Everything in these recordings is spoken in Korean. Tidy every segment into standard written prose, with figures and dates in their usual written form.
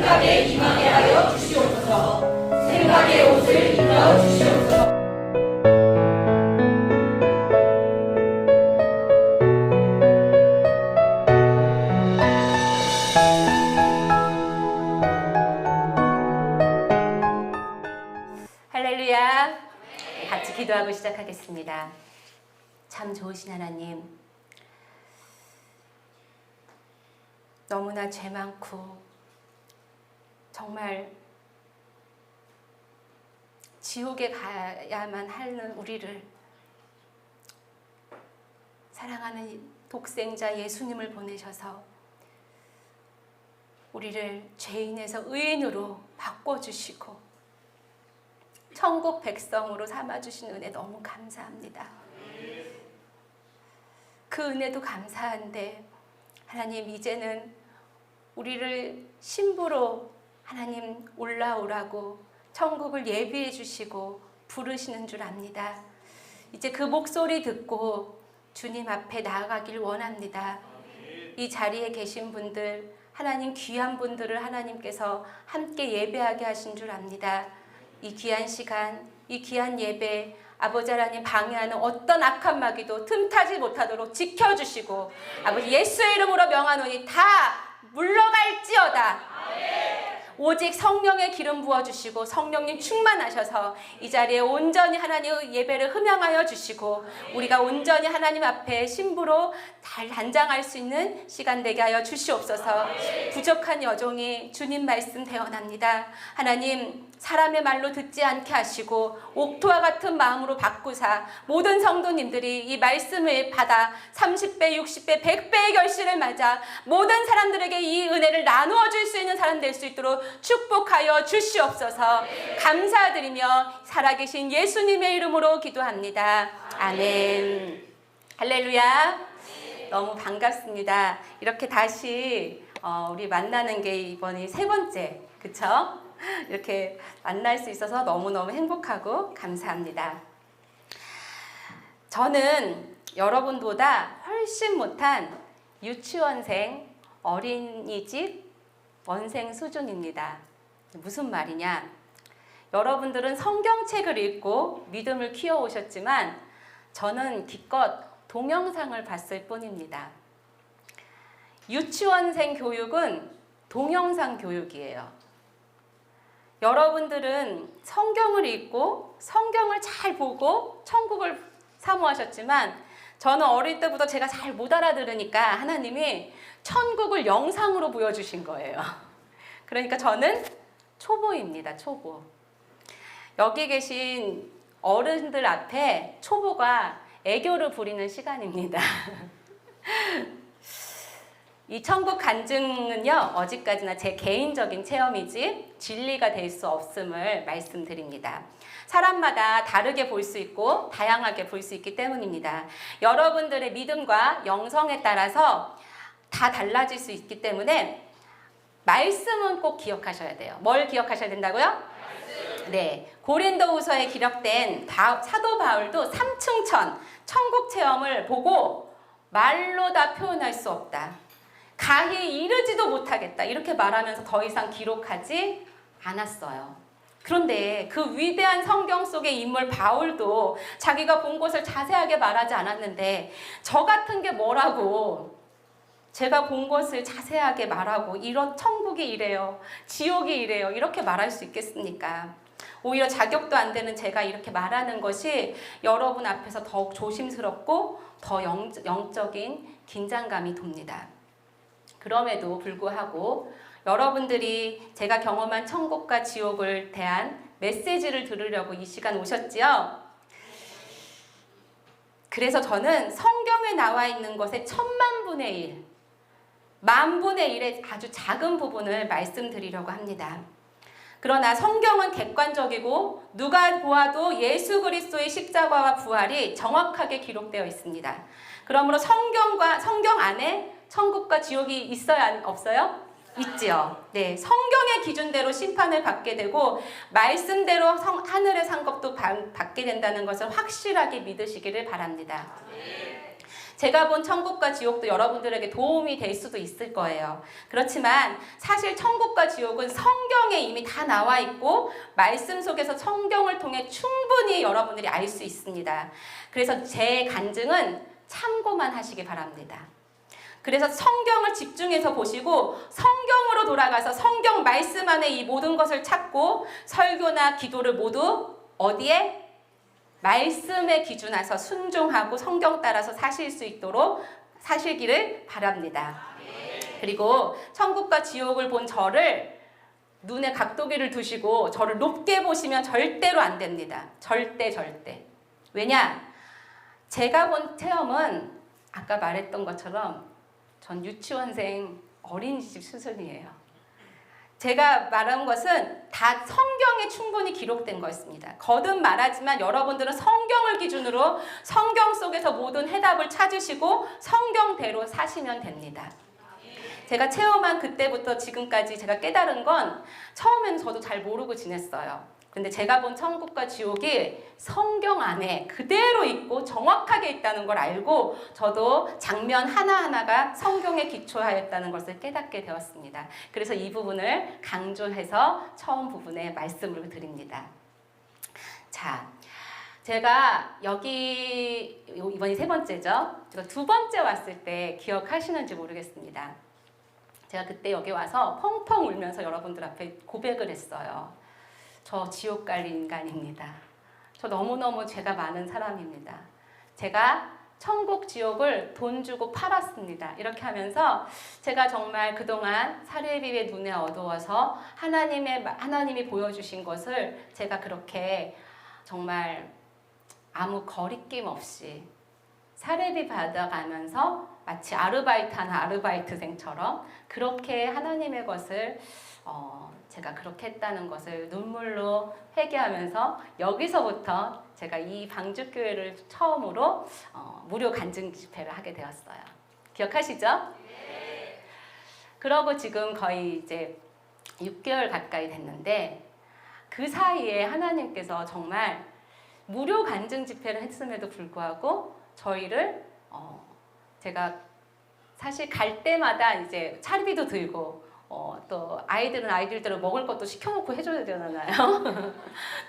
생각에 임하게 하여 주시옵소서. 생각의 옷을 입혀 주시옵소서. 할렐루야. 같이 기도하고 시작하겠습니다. 참 좋으신 하나님, 너무나 죄 많고 정말 지옥에 가야만 하는 우리를 사랑하는 독생자 예수님을 보내셔서 우리를 죄인에서 의인으로 바꿔주시고 천국 백성으로 삼아주신 은혜 너무 감사합니다. 그 은혜도 감사한데 하나님, 이제는 우리를 신부로 하나님 올라오라고 천국을 예비해 주시고 부르시는 줄 압니다. 이제 그 목소리 듣고 주님 앞에 나아가길 원합니다. 이 자리에 계신 분들, 하나님 귀한 분들을 하나님께서 함께 예배하게 하신 줄 압니다. 이 귀한 시간, 이 귀한 예배, 아버지 하나님 방해하는 어떤 악한 마귀도 틈타지 못하도록 지켜주시고 아버지 예수의 이름으로 명하노니 다 물러갈지어다. 오직 성령의 기름 부어주시고 성령님 충만하셔서 이 자리에 온전히 하나님의 예배를 흠양하여 주시고 우리가 온전히 하나님 앞에 신부로 잘 단장할 수 있는 시간 되게 하여 주시옵소서. 부족한 여종이 주님 말씀 대언합니다. 하나님, 사람의 말로 듣지 않게 하시고 옥토와 같은 마음으로 바꾸사 모든 성도님들이 이 말씀을 받아 30배, 60배, 100배의 결실을 맞아 모든 사람들에게 이 은혜를 나누어 줄 수 있는 사람 될 수 있도록 축복하여 주시옵소서. 감사드리며 살아계신 예수님의 이름으로 기도합니다. 아멘. 할렐루야. 너무 반갑습니다. 이렇게 다시 우리 만나는 게 이번이 세 번째, 그쵸? 이렇게 만날 수 있어서 너무너무 행복하고 감사합니다. 저는 여러분보다 훨씬 못한 유치원생, 어린이집, 원생 수준입니다. 무슨 말이냐? 여러분들은 성경책을 읽고 믿음을 키워오셨지만 저는 기껏 동영상을 봤을 뿐입니다. 유치원생 교육은 동영상 교육이에요. 여러분들은 성경을 읽고 성경을 잘 보고 천국을 사모하셨지만 저는 어릴 때부터 제가 잘 못 알아들으니까 하나님이 천국을 영상으로 보여주신 거예요. 그러니까 저는 초보입니다. 초보. 여기 계신 어른들 앞에 초보가 애교를 부리는 시간입니다. 이 천국 간증은요, 어디까지나 제 개인적인 체험이지 진리가 될 수 없음을 말씀드립니다. 사람마다 다르게 볼 수 있고 다양하게 볼 수 있기 때문입니다. 여러분들의 믿음과 영성에 따라서 다 달라질 수 있기 때문에 말씀은 꼭 기억하셔야 돼요. 뭘 기억하셔야 된다고요? 네, 고린도후서에 기록된 사도 바울도 삼층천 천국 체험을 보고 말로 다 표현할 수 없다, 가히 이르지도 못하겠다, 이렇게 말하면서 더 이상 기록하지 않았어요. 그런데 그 위대한 성경 속의 인물 바울도 자기가 본 것을 자세하게 말하지 않았는데 저 같은 게 뭐라고 제가 본 것을 자세하게 말하고 이런 천국이 이래요, 지옥이 이래요, 이렇게 말할 수 있겠습니까? 오히려 자격도 안 되는 제가 이렇게 말하는 것이 여러분 앞에서 더욱 조심스럽고 더 영적인 긴장감이 돕니다. 그럼에도 불구하고 여러분들이 제가 경험한 천국과 지옥을 대한 메시지를 들으려고 이 시간 오셨지요? 그래서 저는 성경에 나와 있는 것의 1000만분의 1, 만분의 1의 아주 작은 부분을 말씀드리려고 합니다. 그러나 성경은 객관적이고 누가 보아도 예수 그리스도의 십자가와 부활이 정확하게 기록되어 있습니다. 그러므로 성경 안에 천국과 지옥이 있어야 없어요? 있지요. 네, 성경의 기준대로 심판을 받게 되고 말씀대로 하늘의 상급도 받게 된다는 것을 확실하게 믿으시기를 바랍니다. 제가 본 천국과 지옥도 여러분들에게 도움이 될 수도 있을 거예요. 그렇지만 사실 천국과 지옥은 성경에 이미 다 나와 있고 말씀 속에서 성경을 통해 충분히 여러분들이 알 수 있습니다. 그래서 제 간증은 참고만 하시기 바랍니다. 그래서 성경을 집중해서 보시고 성경으로 돌아가서 성경 말씀 안에 이 모든 것을 찾고 설교나 기도를 모두 어디에? 말씀에 기준해서 순종하고 성경 따라서 사실 수 있도록 사시기를 바랍니다. 그리고 천국과 지옥을 본 저를 눈에 각도기를 두시고 저를 높게 보시면 절대로 안 됩니다. 절대. 왜냐? 제가 본 체험은 아까 말했던 것처럼 전 유치원생 어린이집 수준이에요. 제가 말한 것은 다 성경에 충분히 기록된 것입니다. 거듭 말하지만 여러분들은 성경을 기준으로 성경 속에서 모든 해답을 찾으시고 성경대로 사시면 됩니다. 제가 체험한 그때부터 지금까지 제가 깨달은 건 처음에는 저도 잘 모르고 지냈어요. 근데 제가 본 천국과 지옥이 성경 안에 그대로 있고 정확하게 있다는 걸 알고 저도 장면 하나하나가 성경에 기초하였다는 것을 깨닫게 되었습니다. 그래서 이 부분을 강조해서 처음 부분에 말씀을 드립니다. 자, 제가 여기 이번이 세 번째죠. 제가 두 번째 왔을 때 기억하시는지 모르겠습니다. 제가 그때 여기 와서 펑펑 울면서 여러분들 앞에 고백을 했어요. 저 지옥 갈 인간입니다. 저 너무너무 죄가 많은 사람입니다. 제가 천국 지옥을 돈 주고 팔았습니다. 이렇게 하면서 제가 정말 그동안 사례비의 눈에 어두워서 하나님이 보여주신 것을 제가 그렇게 정말 아무 거리낌 없이 사례비 받아가면서 마치 아르바이트하는 아르바이트생처럼 그렇게 하나님의 것을 제가 그렇게 했다는 것을 눈물로 회개하면서 여기서부터 제가 이 방주교회를 처음으로 무료 간증 집회를 하게 되었어요. 기억하시죠? 네. 그러고 지금 거의 이제 6개월 가까이 됐는데 그 사이에 하나님께서 정말 무료 간증 집회를 했음에도 불구하고 저희를 제가 사실 갈 때마다 이제 차비도 들고 또 아이들은 아이들대로 먹을 것도 시켜놓고 해줘야 되잖아요.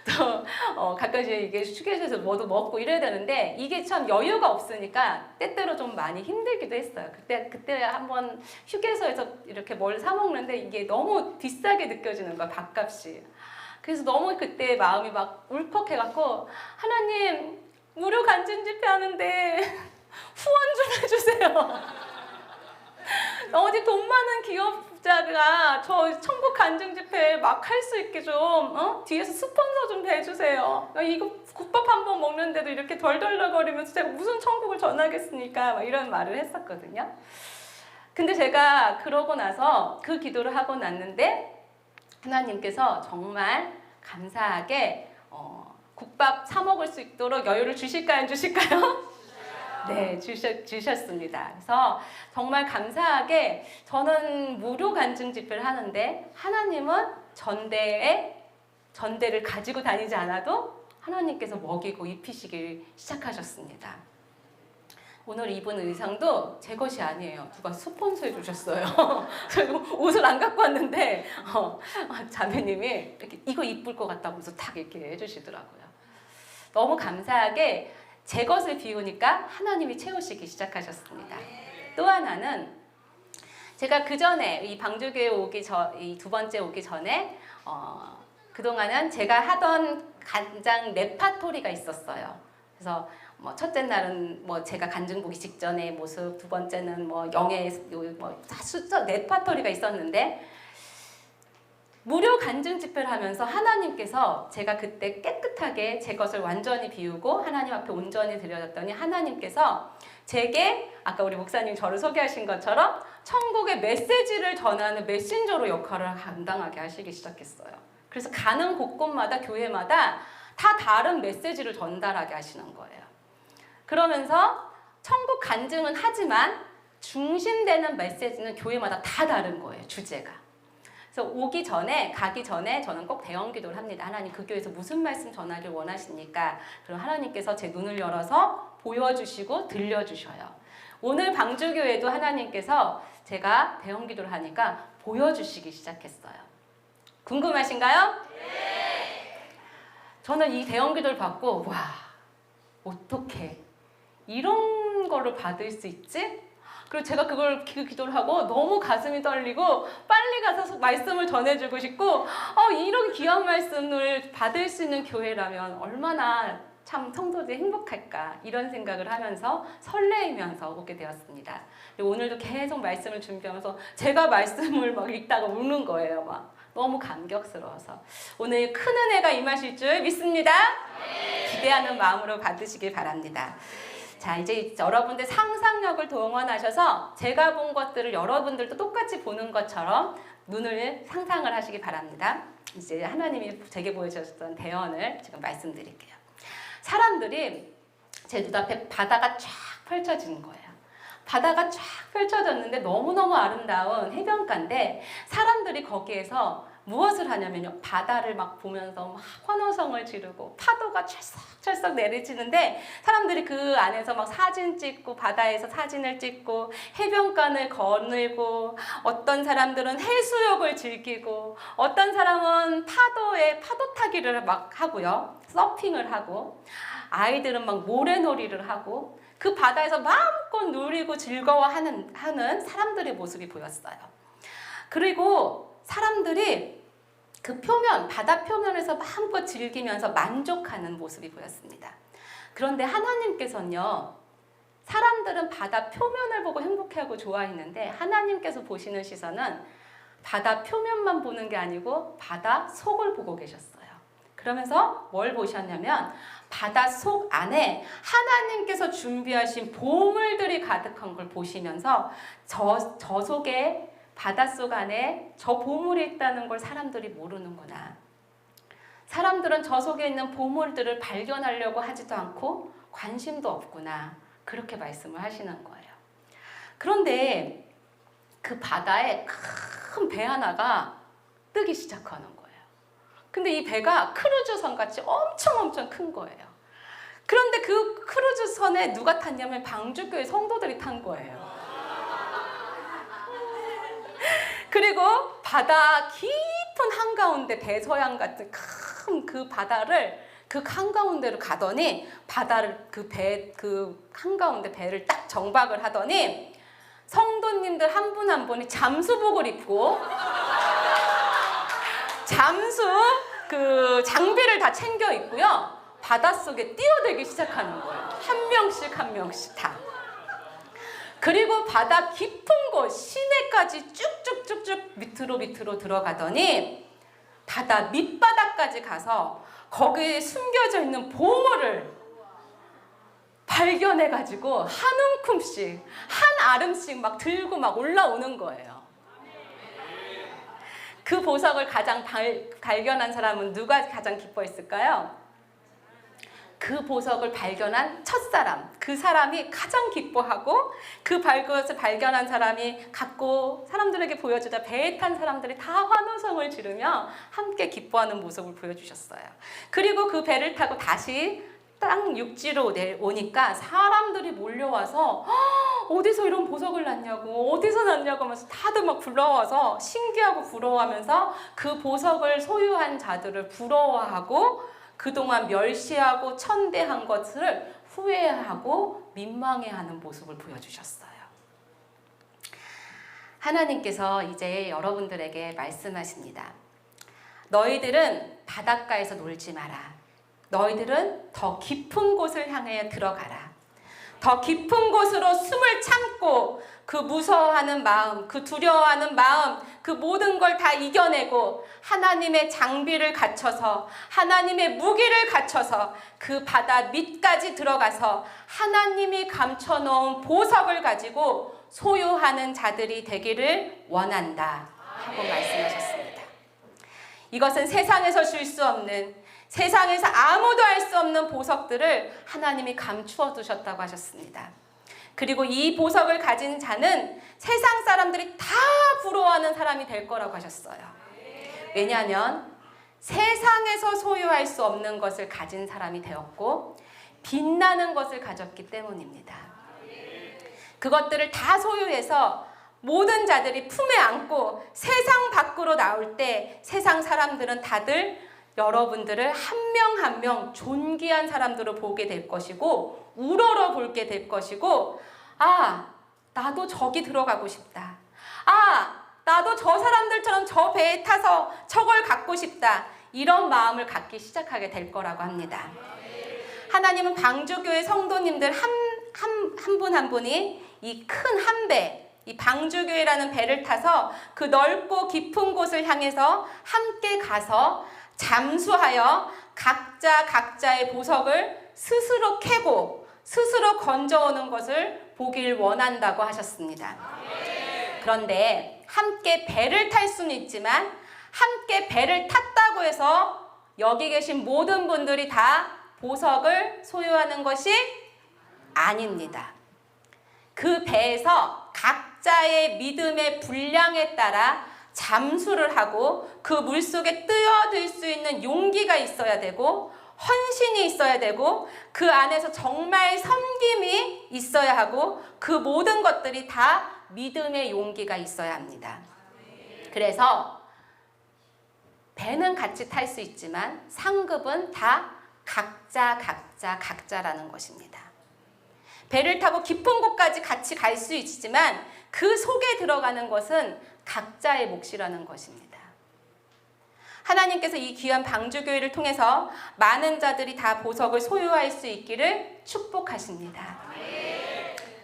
또 가끔씩 이게 휴게소에서 뭐도 먹고 이래야 되는데 이게 참 여유가 없으니까 때때로 좀 많이 힘들기도 했어요. 그때 한번 휴게소에서 이렇게 뭘 사 먹는데 이게 너무 비싸게 느껴지는 거야, 밥값이. 그래서 너무 그때 마음이 막 울컥해갖고 하나님 무료 간증 집회 하는데 후원 좀 해주세요. 어디 돈 많은 기업자가 저 천국 간증 집회 막 할 수 있게 좀 뒤에서 스폰서 좀 해주세요. 이거 국밥 한 번 먹는데도 이렇게 덜덜덜거리면서 제가 무슨 천국을 전하겠습니까? 막 이런 말을 했었거든요. 근데 제가 그러고 나서 그 기도를 하고 났는데 하나님께서 정말 감사하게 국밥 사 먹을 수 있도록 여유를 주실까요? 안 주실까요? 네, 주셨습니다. 그래서 정말 감사하게 저는 무료 간증 집회를 하는데 하나님은 전대를 가지고 다니지 않아도 하나님께서 먹이고 입히시길 시작하셨습니다. 오늘 입은 의상도 제 것이 아니에요. 누가 스폰서해 주셨어요. 옷을 안 갖고 왔는데 자매님이 이렇게 이거 이쁠 것 같다고 해서 탁 이렇게 해주시더라고요. 너무 감사하게 제 것을 비우니까 하나님이 채우시기 시작하셨습니다. 또 하나는 제가 그 전에 이 방주교회 이 두 번째 오기 전에 그동안은 제가 하던 간장 레파토리가 있었어요. 그래서 첫째 날은 제가 간증 보기 직전의 모습, 두 번째는 영의 숫자 레파토리가 있었는데 무료 간증 집회를 하면서 하나님께서 제가 그때 깨끗하게 제 것을 완전히 비우고 하나님 앞에 온전히 드려졌더니 하나님께서 제게 아까 우리 목사님 저를 소개하신 것처럼 천국의 메시지를 전하는 메신저로 역할을 감당하게 하시기 시작했어요. 그래서 가는 곳곳마다 교회마다 다 다른 메시지를 전달하게 하시는 거예요. 그러면서 천국 간증은 하지만 중심되는 메시지는 교회마다 다 다른 거예요, 주제가. 그래서 가기 전에 저는 꼭 대형 기도를 합니다. 하나님 그 교회에서 무슨 말씀 전하길 원하십니까? 그럼 하나님께서 제 눈을 열어서 보여주시고 들려주셔요. 오늘 방주교회도 하나님께서 제가 대형 기도를 하니까 보여주시기 시작했어요. 궁금하신가요? 네. 저는 이 대형 기도를 받고 와, 어떻게 이런 거를 받을 수 있지? 그리고 제가 그 기도를 하고 너무 가슴이 떨리고 빨리 가서 말씀을 전해주고 싶고 이런 귀한 말씀을 받을 수 있는 교회라면 얼마나 참 성도들이 행복할까 이런 생각을 하면서 설레이면서 오게 되었습니다. 그리고 오늘도 계속 말씀을 준비하면서 제가 말씀을 막 읽다가 우는 거예요. 막 너무 감격스러워서 오늘 큰 은혜가 임하실 줄 믿습니다. 기대하는 마음으로 받으시길 바랍니다. 자, 이제 여러분들 상상력을 동원하셔서 제가 본 것들을 여러분들도 똑같이 보는 것처럼 눈을 상상을 하시기 바랍니다. 이제 하나님이 제게 보여주셨던 대언을 지금 말씀드릴게요. 사람들이 제 눈앞에 바다가 쫙 펼쳐지는 거예요. 바다가 쫙 펼쳐졌는데 너무너무 아름다운 해변가인데 사람들이 거기에서 무엇을 하냐면요. 바다를 막 보면서 막 환호성을 지르고 파도가 철썩철썩 내리치는데 사람들이 그 안에서 막 사진 찍고 바다에서 사진을 찍고 해변가를 거닐고 어떤 사람들은 해수욕을 즐기고 어떤 사람은 파도에 파도 타기를 막 하고요. 서핑을 하고 아이들은 막 모래놀이를 하고 그 바다에서 마음껏 누리고 즐거워하는 사람들의 모습이 보였어요. 그리고 사람들이 그 표면, 바다 표면에서 마음껏 즐기면서 만족하는 모습이 보였습니다. 그런데 하나님께서는요, 사람들은 바다 표면을 보고 행복해하고 좋아했는데 하나님께서 보시는 시선은 바다 표면만 보는 게 아니고 바다 속을 보고 계셨어요. 그러면서 뭘 보셨냐면 바다 속 안에 하나님께서 준비하신 보물들이 가득한 걸 보시면서 저 속에 바닷속 안에 저 보물이 있다는 걸 사람들이 모르는구나. 사람들은 저 속에 있는 보물들을 발견하려고 하지도 않고 관심도 없구나. 그렇게 말씀을 하시는 거예요. 그런데 그 바다에 큰 배 하나가 뜨기 시작하는 거예요. 근데 이 배가 크루즈선 같이 엄청 큰 거예요. 그런데 그 크루즈선에 누가 탔냐면 방주교회 성도들이 탄 거예요. 그리고 바다 깊은 한가운데 대서양 같은 큰 그 바다를 그 한가운데로 가더니 바다를 그 한가운데 배를 딱 정박을 하더니 성도님들 한 분 한 분이 잠수복을 입고 잠수 그 장비를 다 챙겨 있고요. 바닷속에 뛰어들기 시작하는 거예요. 한 명씩 다. 그리고 바다 깊은 곳 시내까지 쭉쭉쭉쭉 밑으로 들어가더니 바다 밑바닥까지 가서 거기에 숨겨져 있는 보물을 발견해가지고 한 움큼씩 한 아름씩 막 들고 막 올라오는 거예요. 그 보석을 가장 발견한 사람은 누가 가장 기뻐했을까요? 그 보석을 발견한 첫사람, 그 사람이 가장 기뻐하고 그것을 발견한 사람이 갖고 사람들에게 보여주자 배에 탄 사람들이 다 환호성을 지르며 함께 기뻐하는 모습을 보여주셨어요. 그리고 그 배를 타고 다시 땅 육지로 오니까 사람들이 몰려와서 어디서 이런 보석을 났냐고 어디서 났냐고 하면서 다들 막 부러워서 신기하고 부러워하면서 그 보석을 소유한 자들을 부러워하고 그동안 멸시하고 천대한 것을 후회하고 민망해하는 모습을 보여주셨어요. 하나님께서 이제 여러분들에게 말씀하십니다. 너희들은 바닷가에서 놀지 마라. 너희들은 더 깊은 곳을 향해 들어가라. 더 깊은 곳으로 숨을 참고 그 무서워하는 마음, 그 두려워하는 마음, 그 모든 걸 다 이겨내고 하나님의 장비를 갖춰서 하나님의 무기를 갖춰서 그 바다 밑까지 들어가서 하나님이 감춰놓은 보석을 가지고 소유하는 자들이 되기를 원한다 하고 말씀하셨습니다. 이것은 세상에서 줄 수 없는 세상에서 아무도 알 수 없는 보석들을 하나님이 감추어 두셨다고 하셨습니다. 그리고 이 보석을 가진 자는 세상 사람들이 다 부러워하는 사람이 될 거라고 하셨어요. 왜냐하면 세상에서 소유할 수 없는 것을 가진 사람이 되었고 빛나는 것을 가졌기 때문입니다. 그것들을 다 소유해서 모든 자들이 품에 안고 세상 밖으로 나올 때 세상 사람들은 다들 여러분들을 한 명 한 명 존귀한 사람들로 보게 될 것이고 우러러 보게 될 것이고, 아, 나도 저기 들어가고 싶다. 아, 나도 저 사람들처럼 저 배에 타서 저걸 갖고 싶다. 이런 마음을 갖기 시작하게 될 거라고 합니다. 하나님은 방주교회 성도님들 한 분 한 분이 이 큰 한 배, 이 방주교회라는 배를 타서 그 넓고 깊은 곳을 향해서 함께 가서 잠수하여 각자의 보석을 스스로 캐고 스스로 건져오는 것을 보길 원한다고 하셨습니다. 그런데 함께 배를 탈 수는 있지만 함께 배를 탔다고 해서 여기 계신 모든 분들이 다 보석을 소유하는 것이 아닙니다. 그 배에서 각자의 믿음의 분량에 따라 잠수를 하고 그 물속에 뛰어들 수 있는 용기가 있어야 되고 헌신이 있어야 되고 그 안에서 정말 섬김이 있어야 하고 그 모든 것들이 다 믿음의 용기가 있어야 합니다. 그래서 배는 같이 탈 수 있지만 상급은 다 각자라는 것입니다. 배를 타고 깊은 곳까지 같이 갈 수 있지만 그 속에 들어가는 것은 각자의 몫이라는 것입니다. 하나님께서 이 귀한 방주교회를 통해서 많은 자들이 다 보석을 소유할 수 있기를 축복하십니다.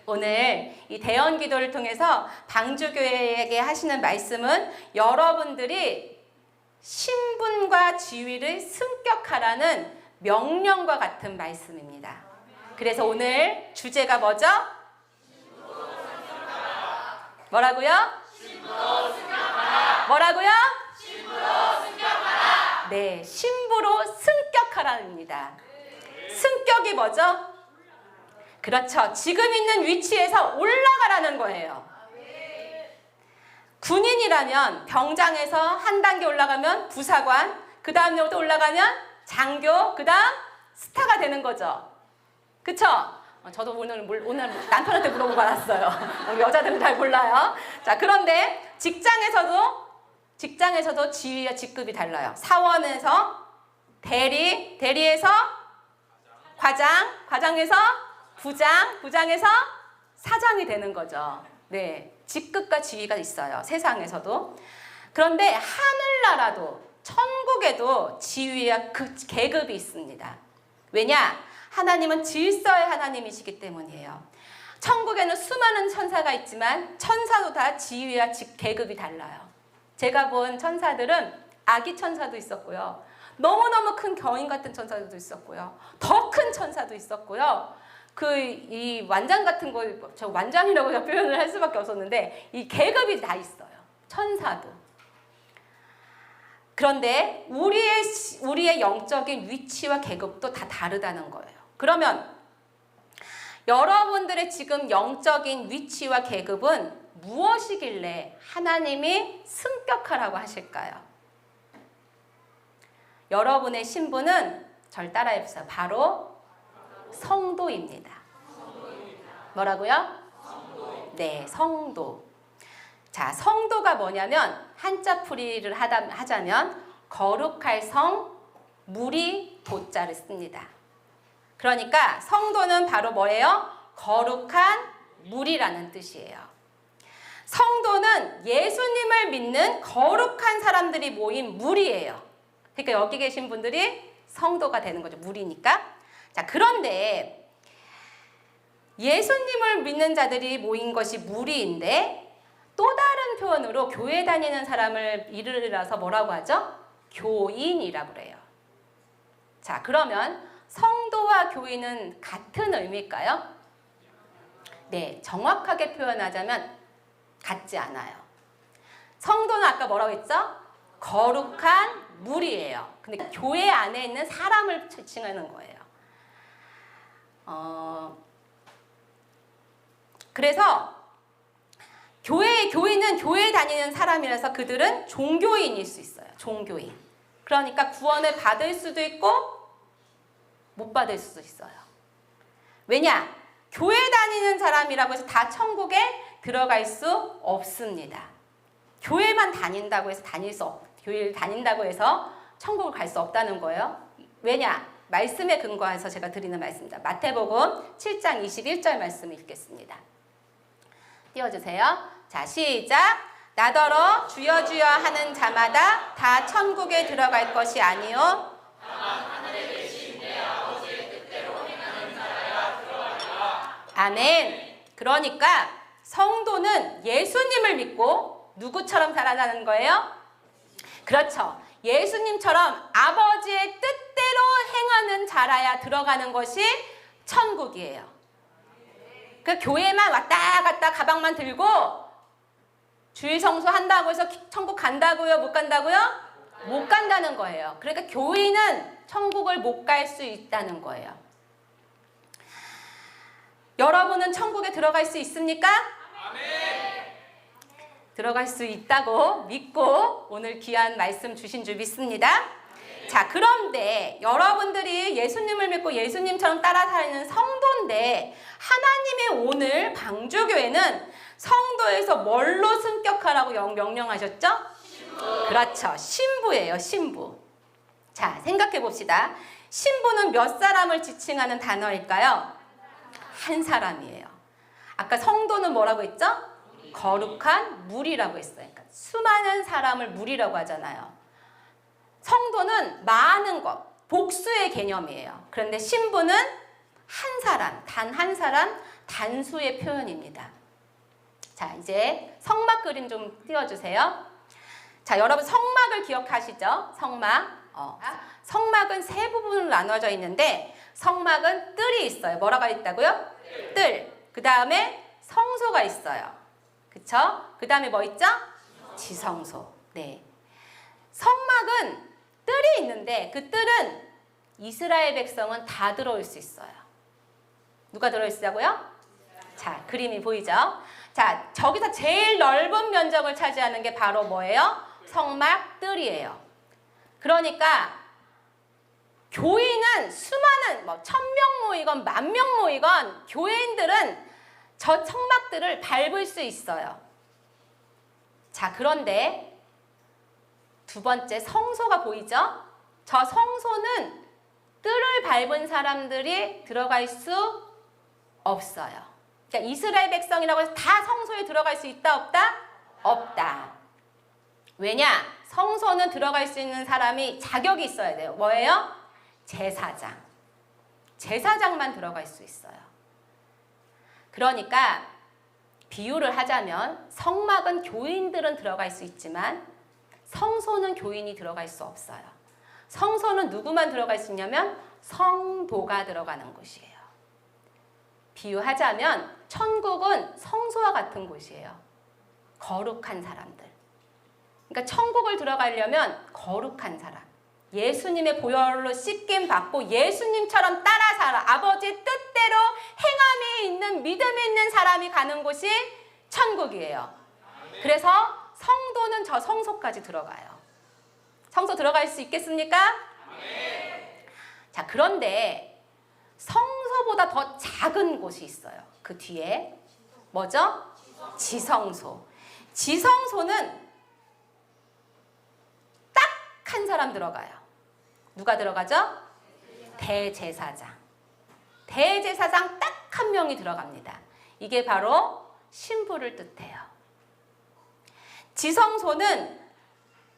오늘 이 대언 기도를 통해서 방주교회에게 하시는 말씀은 여러분들이 신분과 지위를 승격하라는 명령과 같은 말씀입니다. 그래서 오늘 주제가 뭐죠? 뭐라고요? 뭐라고요? 네, 신부로 승격하라입니다. 승격이 뭐죠? 그렇죠. 지금 있는 위치에서 올라가라는 거예요. 군인이라면 병장에서 한 단계 올라가면 부사관, 그 다음에 또 올라가면 장교, 그 다음 스타가 되는 거죠. 그쵸? 저도 오늘 남편한테 물어보고 알았어요. 여자들은 잘 몰라요. 자, 그런데 직장에서도 지위와 직급이 달라요. 사원에서 대리, 대리에서 과장, 과장에서 부장, 부장에서 사장이 되는 거죠. 네, 직급과 지위가 있어요. 세상에서도. 그런데 하늘나라도 천국에도 지위와 그 계급이 있습니다. 왜냐? 하나님은 질서의 하나님이시기 때문이에요. 천국에는 수많은 천사가 있지만 천사도 다 지위와 계급이 달라요. 제가 본 천사들은 아기 천사도 있었고요. 너무너무 큰 겨인 같은 천사도 있었고요. 더 큰 천사도 있었고요. 이 완장 같은 거, 저 완장이라고 표현을 할 수밖에 없었는데 이 계급이 다 있어요. 천사도. 그런데 우리의 영적인 위치와 계급도 다 다르다는 거예요. 그러면 여러분들의 지금 영적인 위치와 계급은 무엇이길래 하나님이 승격하라고 하실까요? 여러분의 신분은 절 따라해보세요. 바로 성도입니다. 뭐라고요? 네, 성도. 자, 성도가 뭐냐면 한자풀이를 하자면 거룩할 성, 무리, 도자를 씁니다. 그러니까 성도는 바로 뭐예요? 거룩한 무리라는 뜻이에요. 성도는 예수님을 믿는 거룩한 사람들이 모인 무리예요. 그러니까 여기 계신 분들이 성도가 되는 거죠. 무리니까. 자, 그런데 예수님을 믿는 자들이 모인 것이 무리인데 또 다른 표현으로 교회 다니는 사람을 이르러서 뭐라고 하죠? 교인이라고 그래요. 자, 그러면 성도와 교인은 같은 의미일까요? 네, 정확하게 표현하자면 같지 않아요. 성도는 아까 뭐라고 했죠? 거룩한 무리예요. 근데 교회 안에 있는 사람을 칭하는 거예요. 그래서 교인은 교회 다니는 사람이라서 그들은 종교인일 수 있어요. 종교인. 그러니까 구원을 받을 수도 있고 못 받을 수도 있어요. 왜냐? 교회 다니는 사람이라고 해서 다 천국에 들어갈 수 없습니다. 교회만 다닌다고 해서 교회를 다닌다고 해서 천국을 갈 수 없다는 거예요. 왜냐? 말씀에 근거해서 제가 드리는 말씀입니다. 마태복음 7장 21절 말씀 읽겠습니다. 띄워주세요. 자, 시작. 나더러 주여 주여 하는 자마다 다 천국에 들어갈 것이 아니요 아멘. 그러니까 성도는 예수님을 믿고 누구처럼 살아가는 거예요? 그렇죠. 예수님처럼 아버지의 뜻대로 행하는 자라야 들어가는 것이 천국이에요. 그 교회만 왔다 갔다 가방만 들고 주일 성수한다고 해서 천국 간다고요? 못 간다고요? 못 간다는 거예요. 그러니까 교인은 천국을 못 갈 수 있다는 거예요. 여러분은 천국에 들어갈 수 있습니까? 아멘. 들어갈 수 있다고 믿고 오늘 귀한 말씀 주신 줄 믿습니다. 자, 그런데 여러분들이 예수님을 믿고 예수님처럼 따라 사는 성도인데 하나님의 오늘 방주교회는 성도에서 뭘로 승격하라고 명령하셨죠? 신부. 그렇죠. 신부예요. 신부. 자, 생각해 봅시다. 신부는 몇 사람을 지칭하는 단어일까요? 한 사람이에요. 아까 성도는 뭐라고 했죠? 거룩한 무리라고 했어요. 그러니까 수많은 사람을 무리라고 하잖아요. 성도는 많은 것, 복수의 개념이에요. 그런데 신부는 한 사람, 단 한 사람, 단수의 표현입니다. 자, 이제 성막 그림 좀 띄워주세요. 자, 여러분 성막을 기억하시죠? 성막. 성막은 세 부분으로 나눠져 있는데 성막은 뜰이 있어요. 뭐라고 있다고요? 뜰. 그 다음에 성소가 있어요. 그쵸? 그 다음에 뭐 있죠? 지성소. 네. 성막은 뜰이 있는데 그 뜰은 이스라엘 백성은 다 들어올 수 있어요. 누가 들어있다고요? 자, 그림이 보이죠? 자, 저기서 제일 넓은 면적을 차지하는 게 바로 뭐예요? 성막 뜰이에요. 그러니까 교인은 수많은 1000명 모이건 10,000명 모이건 교인들은 저 성막들을 밟을 수 있어요. 자, 그런데 두 번째 성소가 보이죠? 저 성소는 뜰을 밟은 사람들이 들어갈 수 없어요. 그러니까 이스라엘 백성이라고 해서 다 성소에 들어갈 수 있다 없다? 없다. 왜냐? 성소는 들어갈 수 있는 사람이 자격이 있어야 돼요. 뭐예요? 제사장. 제사장만 들어갈 수 있어요. 그러니까 비유를 하자면 성막은 교인들은 들어갈 수 있지만 성소는 교인이 들어갈 수 없어요. 성소는 누구만 들어갈 수 있냐면 성도가 들어가는 곳이에요. 비유하자면 천국은 성소와 같은 곳이에요. 거룩한 사람들. 그러니까 천국을 들어가려면 거룩한 사람. 예수님의 보혈로 씻김 받고 예수님처럼 따라 살아 아버지의 뜻대로 행함이 있는 믿음이 있는 사람이 가는 곳이 천국이에요. 그래서 성도는 저 성소까지 들어가요. 성소 들어갈 수 있겠습니까? 자, 그런데 성소보다 더 작은 곳이 있어요. 그 뒤에 뭐죠? 지성소. 지성소는 딱 한 사람 들어가요. 누가 들어가죠? 대제사장. 대제사장 딱 한 명이 들어갑니다. 이게 바로 신부를 뜻해요. 지성소는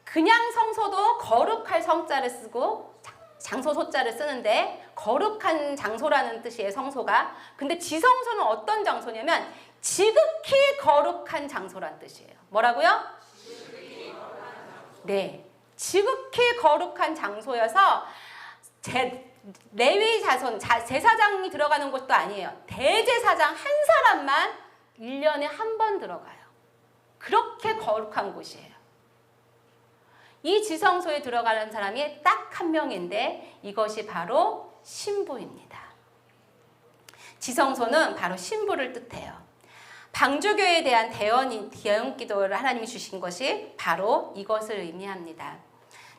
그냥 성소도 거룩할 성자를 쓰고 장소 소자를 쓰는데 거룩한 장소라는 뜻이에요, 성소가. 근데 지성소는 어떤 장소냐면 지극히 거룩한 장소란 뜻이에요. 뭐라고요? 네. 지극히 거룩한 장소여서 레위 자손, 제사장이 들어가는 곳도 아니에요. 대제사장 한 사람만 1년에 한 번 들어가요. 그렇게 거룩한 곳이에요. 이 지성소에 들어가는 사람이 딱 한 명인데 이것이 바로 신부입니다. 지성소는 바로 신부를 뜻해요. 방주교회에 대한 대언 기도를 하나님이 주신 것이 바로 이것을 의미합니다.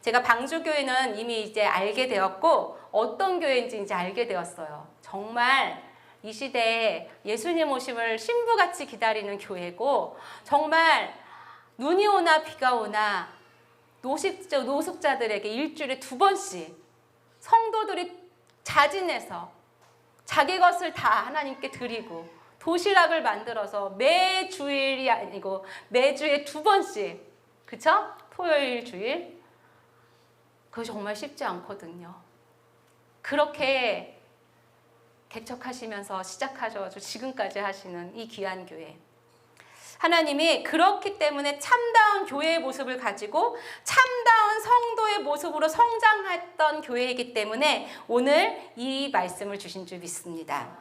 제가 방주교회는 이미 이제 알게 되었고 어떤 교회인지 이제 알게 되었어요. 정말 이 시대에 예수님 오심을 신부같이 기다리는 교회고, 정말 눈이 오나 비가 오나 노숙자들에게 일주일에 2번씩 성도들이 자진해서 자기 것을 다 하나님께 드리고 도시락을 만들어서 매주일이 아니고 매주에 2번씩, 그쵸? 토요일, 주일. 그거 정말 쉽지 않거든요. 그렇게 개척하시면서 시작하셔가지고 지금까지 하시는 이 귀한 교회. 하나님이 그렇기 때문에 참다운 교회의 모습을 가지고 참다운 성도의 모습으로 성장했던 교회이기 때문에 오늘 이 말씀을 주신 줄 믿습니다.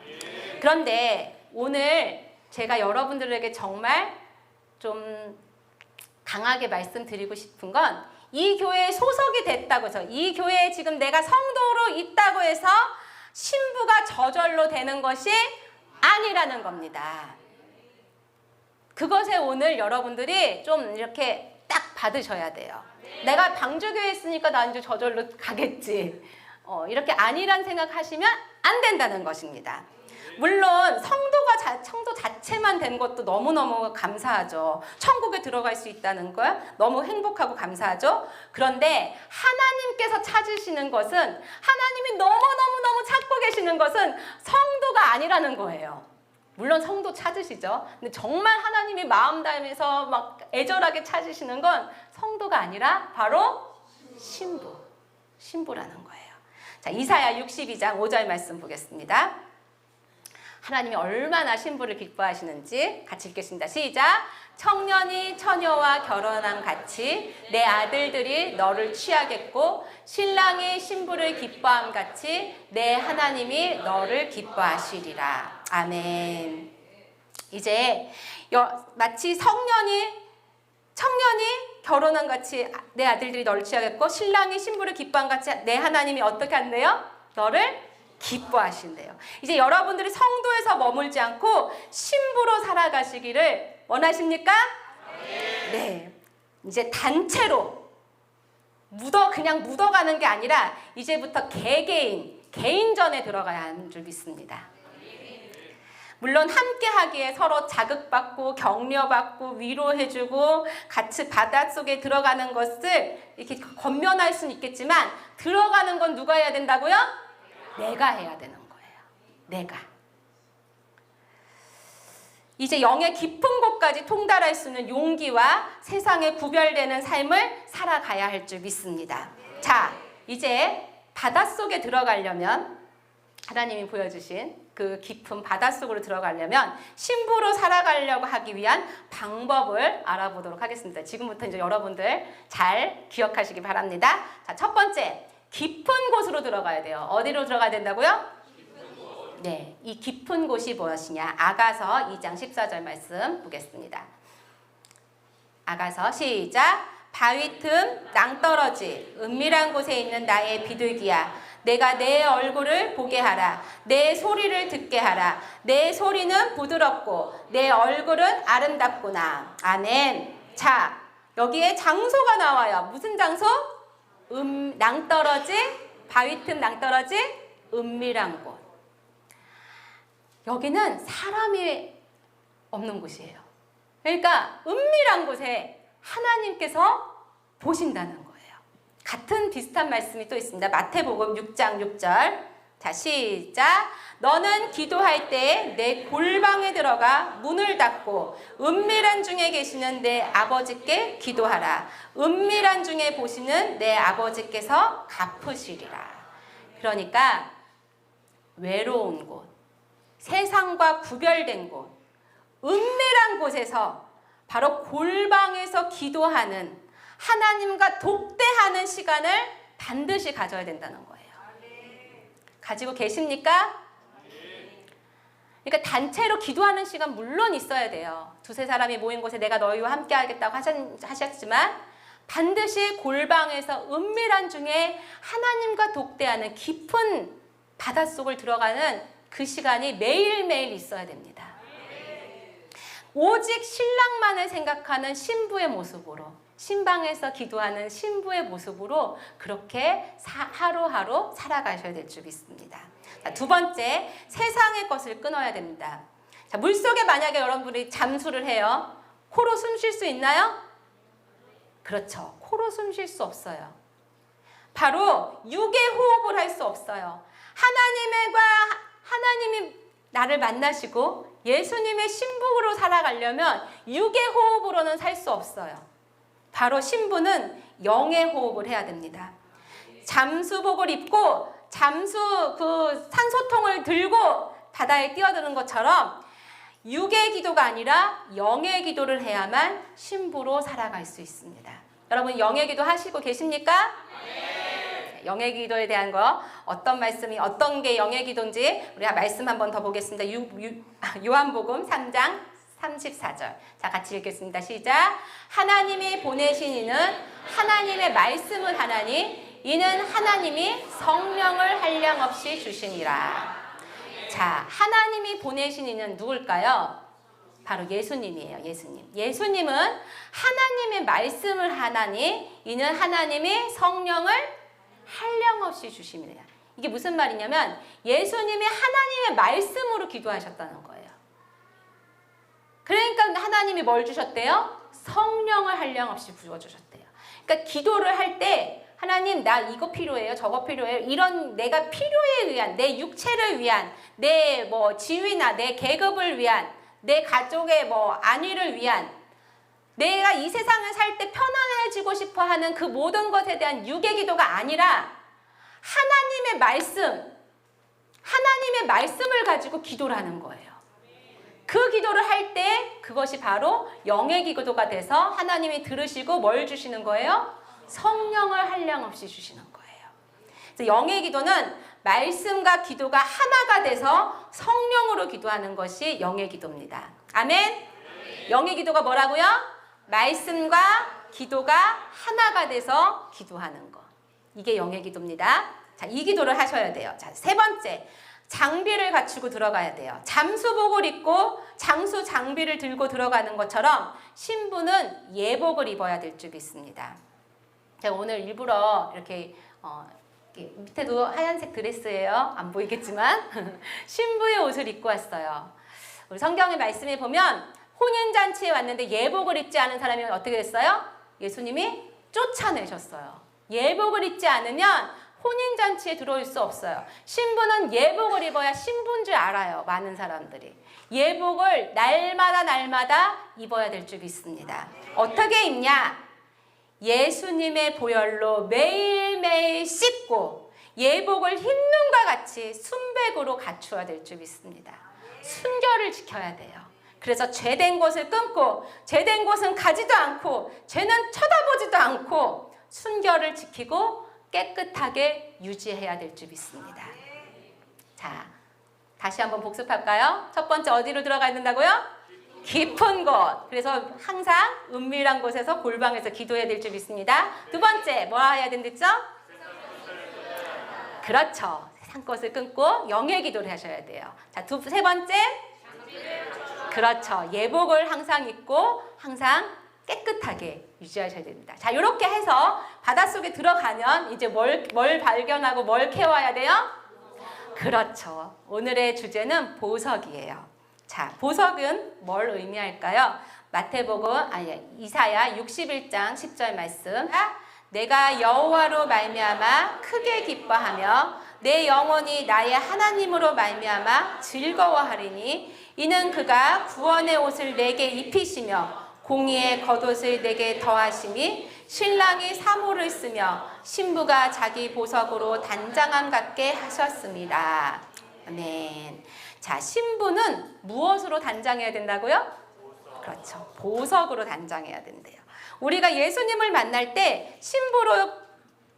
그런데 오늘 제가 여러분들에게 정말 좀 강하게 말씀드리고 싶은 건, 이 교회에 소속이 됐다고 해서, 이 교회에 지금 내가 성도로 있다고 해서 신부가 저절로 되는 것이 아니라는 겁니다. 그것에 오늘 여러분들이 좀 이렇게 딱 받으셔야 돼요. 내가 방주교회에 있으니까 나 이제 저절로 가겠지. 이렇게 아니란 생각하시면 안 된다는 것입니다. 물론 성도 자체만 된 것도 너무너무 감사하죠. 천국에 들어갈 수 있다는 거 너무 행복하고 감사하죠. 그런데 하나님께서 찾으시는 것은, 하나님이 너무너무 찾고 계시는 것은 성도가 아니라는 거예요. 물론 성도 찾으시죠. 근데 정말 하나님이 마음 다해서 막 애절하게 찾으시는 건 성도가 아니라 바로 신부라는 거예요. 자, 이사야 62장 5절 말씀 보겠습니다. 하나님이 얼마나 신부를 기뻐하시는지 같이 읽겠습니다. 시작! 청년이 처녀와 결혼한 같이 내 아들들이 너를 취하겠고, 신랑이 신부를 기뻐함 같이 내 하나님이 너를 기뻐하시리라. 아멘. 이제 마치 청년이 결혼한 같이 내 아들들이 너를 취하겠고, 신랑이 신부를 기뻐함 같이 내 하나님이 어떻게 한대요? 너를 기뻐하신대요. 이제 여러분들이 성도에서 머물지 않고 신부로 살아가시기를 원하십니까? 네. 이제 단체로 그냥 묻어가는 게 아니라 이제부터 개인전에 들어가야 하는 줄 믿습니다. 물론 함께 하기에 서로 자극받고 격려받고 위로해주고 같이 바닷속에 들어가는 것을 이렇게 권면할 수는 있겠지만, 들어가는 건 누가 해야 된다고요? 내가 해야 되는 거예요. 내가. 이제 영의 깊은 곳까지 통달할 수 있는 용기와 세상에 구별되는 삶을 살아가야 할 줄 믿습니다. 자, 이제 바닷속에 들어가려면, 하나님이 보여주신 그 깊은 바닷속으로 들어가려면 신부로 살아가려고 하기 위한 방법을 알아보도록 하겠습니다. 지금부터 이제 여러분들 잘 기억하시기 바랍니다. 자, 첫 번째, 깊은 곳으로 들어가야 돼요. 어디로 들어가야 된다고요? 네, 이 깊은 곳이 무엇이냐? 아가서 2장 14절 말씀 보겠습니다. 아가서 시작! 바위 틈 낭떠러지 은밀한 곳에 있는 나의 비둘기야, 내가 내 얼굴을 보게 하라. 내 소리를 듣게 하라. 내 소리는 부드럽고 내 얼굴은 아름답구나. 아멘. 자, 여기에 장소가 나와요. 무슨 장소? 낭떠러지, 바위 틈 낭떠러지, 은밀한 곳. 여기는 사람이 없는 곳이에요. 그러니까 은밀한 곳에 하나님께서 보신다는 거예요. 같은 비슷한 말씀이 또 있습니다. 마태복음 6장 6절. 자, 시작! 너는 기도할 때 내 골방에 들어가 문을 닫고 은밀한 중에 계시는 내 아버지께 기도하라. 은밀한 중에 보시는 내 아버지께서 갚으시리라. 그러니까 외로운 곳, 세상과 구별된 곳, 은밀한 곳에서, 바로 골방에서 기도하는, 하나님과 독대하는 시간을 반드시 가져야 된다는 거예요. 가지고 계십니까? 그러니까 단체로 기도하는 시간 물론 있어야 돼요. 2-3사람이 모인 곳에 내가 너희와 함께 하겠다고 하셨지만, 반드시 골방에서 은밀한 중에 하나님과 독대하는 깊은 바닷속을 들어가는 그 시간이 매일매일 있어야 됩니다. 오직 신랑만을 생각하는 신부의 모습으로, 신방에서 기도하는 신부의 모습으로 그렇게 하루하루 살아가셔야 될 줄 믿습니다. 자, 두 번째, 세상의 것을 끊어야 됩니다. 자, 물속에 만약에 여러분들이 잠수를 해요. 코로 숨 쉴 수 있나요? 그렇죠. 코로 숨 쉴 수 없어요. 바로 육의 호흡을 할 수 없어요. 하나님이 나를 만나시고 예수님의 신부로 살아가려면 육의 호흡으로는 살 수 없어요. 바로 신부는 영의 호흡을 해야 됩니다. 잠수복을 입고 잠수 그 산소통을 들고 바다에 뛰어드는 것처럼 육의 기도가 아니라 영의 기도를 해야만 신부로 살아갈 수 있습니다. 여러분 영의 기도 하시고 계십니까? 네. 영의 기도에 대한 거 어떤 말씀이 어떤 게 영의 기도인지 우리 말씀 한 번 더 보겠습니다. 요한복음 3장 34절. 자, 같이 읽겠습니다. 시작. 하나님이 보내신 이는 하나님의 말씀을 하나니 이는 하나님이 성령을 한량없이 주시니라. 자, 하나님이 보내신 이는 누굴까요? 바로 예수님이에요. 예수님. 예수님은 하나님의 말씀을 하나니 이는 하나님이 성령을 한량없이 주십니다. 이게 무슨 말이냐면 예수님이 하나님의 말씀으로 기도하셨다는 거예요. 그러니까 하나님이 뭘 주셨대요? 성령을 한량없이 부어주셨대요. 그러니까 기도를 할 때 하나님 나 이거 필요해요. 저거 필요해요. 이런 내가 필요에 의한 내 육체를 위한 내 뭐 지위나 내 계급을 위한 내 가족의 뭐 안위를 위한 내가 이 세상을 살 때 편안해지고 싶어 하는 그 모든 것에 대한 육의 기도가 아니라 하나님의 말씀을 가지고 기도를 하는 거예요. 그 기도를 할 때 그것이 바로 영의 기도가 돼서 하나님이 들으시고 뭘 주시는 거예요? 성령을 한량없이 주시는 거예요. 그래서 영의 기도는 말씀과 기도가 하나가 돼서 성령으로 기도하는 것이 영의 기도입니다. 아멘? 영의 기도가 뭐라고요? 말씀과 기도가 하나가 돼서 기도하는 것. 이게 영의 기도입니다. 자, 이 기도를 하셔야 돼요. 자, 세 번째. 장비를 갖추고 들어가야 돼요. 잠수복을 입고 장수 장비를 들고 들어가는 것처럼 신부는 예복을 입어야 될 줄 믿습니다. 제가 오늘 일부러 이렇게 밑에도 하얀색 드레스예요. 안 보이겠지만 신부의 옷을 입고 왔어요. 우리 성경의 말씀에 보면 혼인잔치에 왔는데 예복을 입지 않은 사람이 어떻게 됐어요? 예수님이 쫓아내셨어요. 예복을 입지 않으면 혼인잔치에 들어올 수 없어요. 신부는 예복을 입어야 신부인 줄 알아요. 많은 사람들이. 예복을 날마다 입어야 될 줄 믿습니다. 어떻게 입냐? 예수님의 보혈로 매일매일 씻고 예복을 흰눈과 같이 순백으로 갖추어야 될 줄 믿습니다. 순결을 지켜야 돼요. 그래서 죄된 곳을 끊고 죄된 곳은 가지도 않고 죄는 쳐다보지도 않고 순결을 지키고 깨끗하게 유지해야 될 줄 믿습니다. 자, 다시 한번 복습할까요? 첫 번째 어디로 들어가야 된다고요? 깊은 곳. 그래서 항상 은밀한 곳에서 골방에서 기도해야 될 줄 믿습니다. 두 번째 뭐 해야 된댔죠? 그렇죠. 세상 것을 끊고 영의 기도를 하셔야 돼요. 자, 세 번째 그렇죠. 예복을 항상 입고 항상 깨끗하게 유지하셔야 됩니다. 자, 이렇게 해서 바닷속에 들어가면 이제 뭘 발견하고 뭘 캐와야 돼요? 그렇죠. 오늘의 주제는 보석이에요. 자, 보석은 뭘 의미할까요? 이사야 61장 10절 말씀. 내가 여호와로 말미암아 크게 기뻐하며 내 영혼이 나의 하나님으로 말미암아 즐거워하리니 이는 그가 구원의 옷을 내게 입히시며 공의의 겉옷을 내게 더하심이 신랑이 사모를 쓰며 신부가 자기 보석으로 단장함 같게 하셨습니다. 아멘. 자, 신부는 무엇으로 단장해야 된다고요? 그렇죠. 보석으로 단장해야 된대요. 우리가 예수님을 만날 때 신부로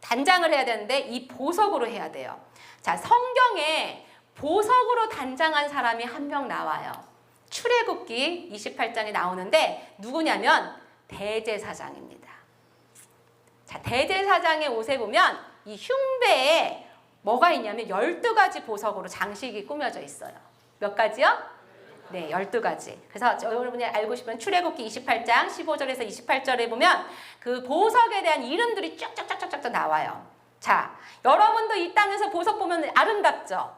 단장을 해야 되는데 이 보석으로 해야 돼요. 자, 성경에 보석으로 단장한 사람이 한 명 나와요. 출애굽기 28장에 나오는데 누구냐면 대제사장입니다. 자, 대제사장의 옷에 보면 이 흉배에 뭐가 있냐면 12가지 보석으로 장식이 꾸며져 있어요. 몇 가지요? 네, 12가지. 그래서 여러분이 알고 싶은 출애굽기 28장 15절에서 28절에 보면 그 보석에 대한 이름들이 쫙쫙쫙쫙쫙 나와요. 자, 여러분도 이 땅에서 보석 보면 아름답죠?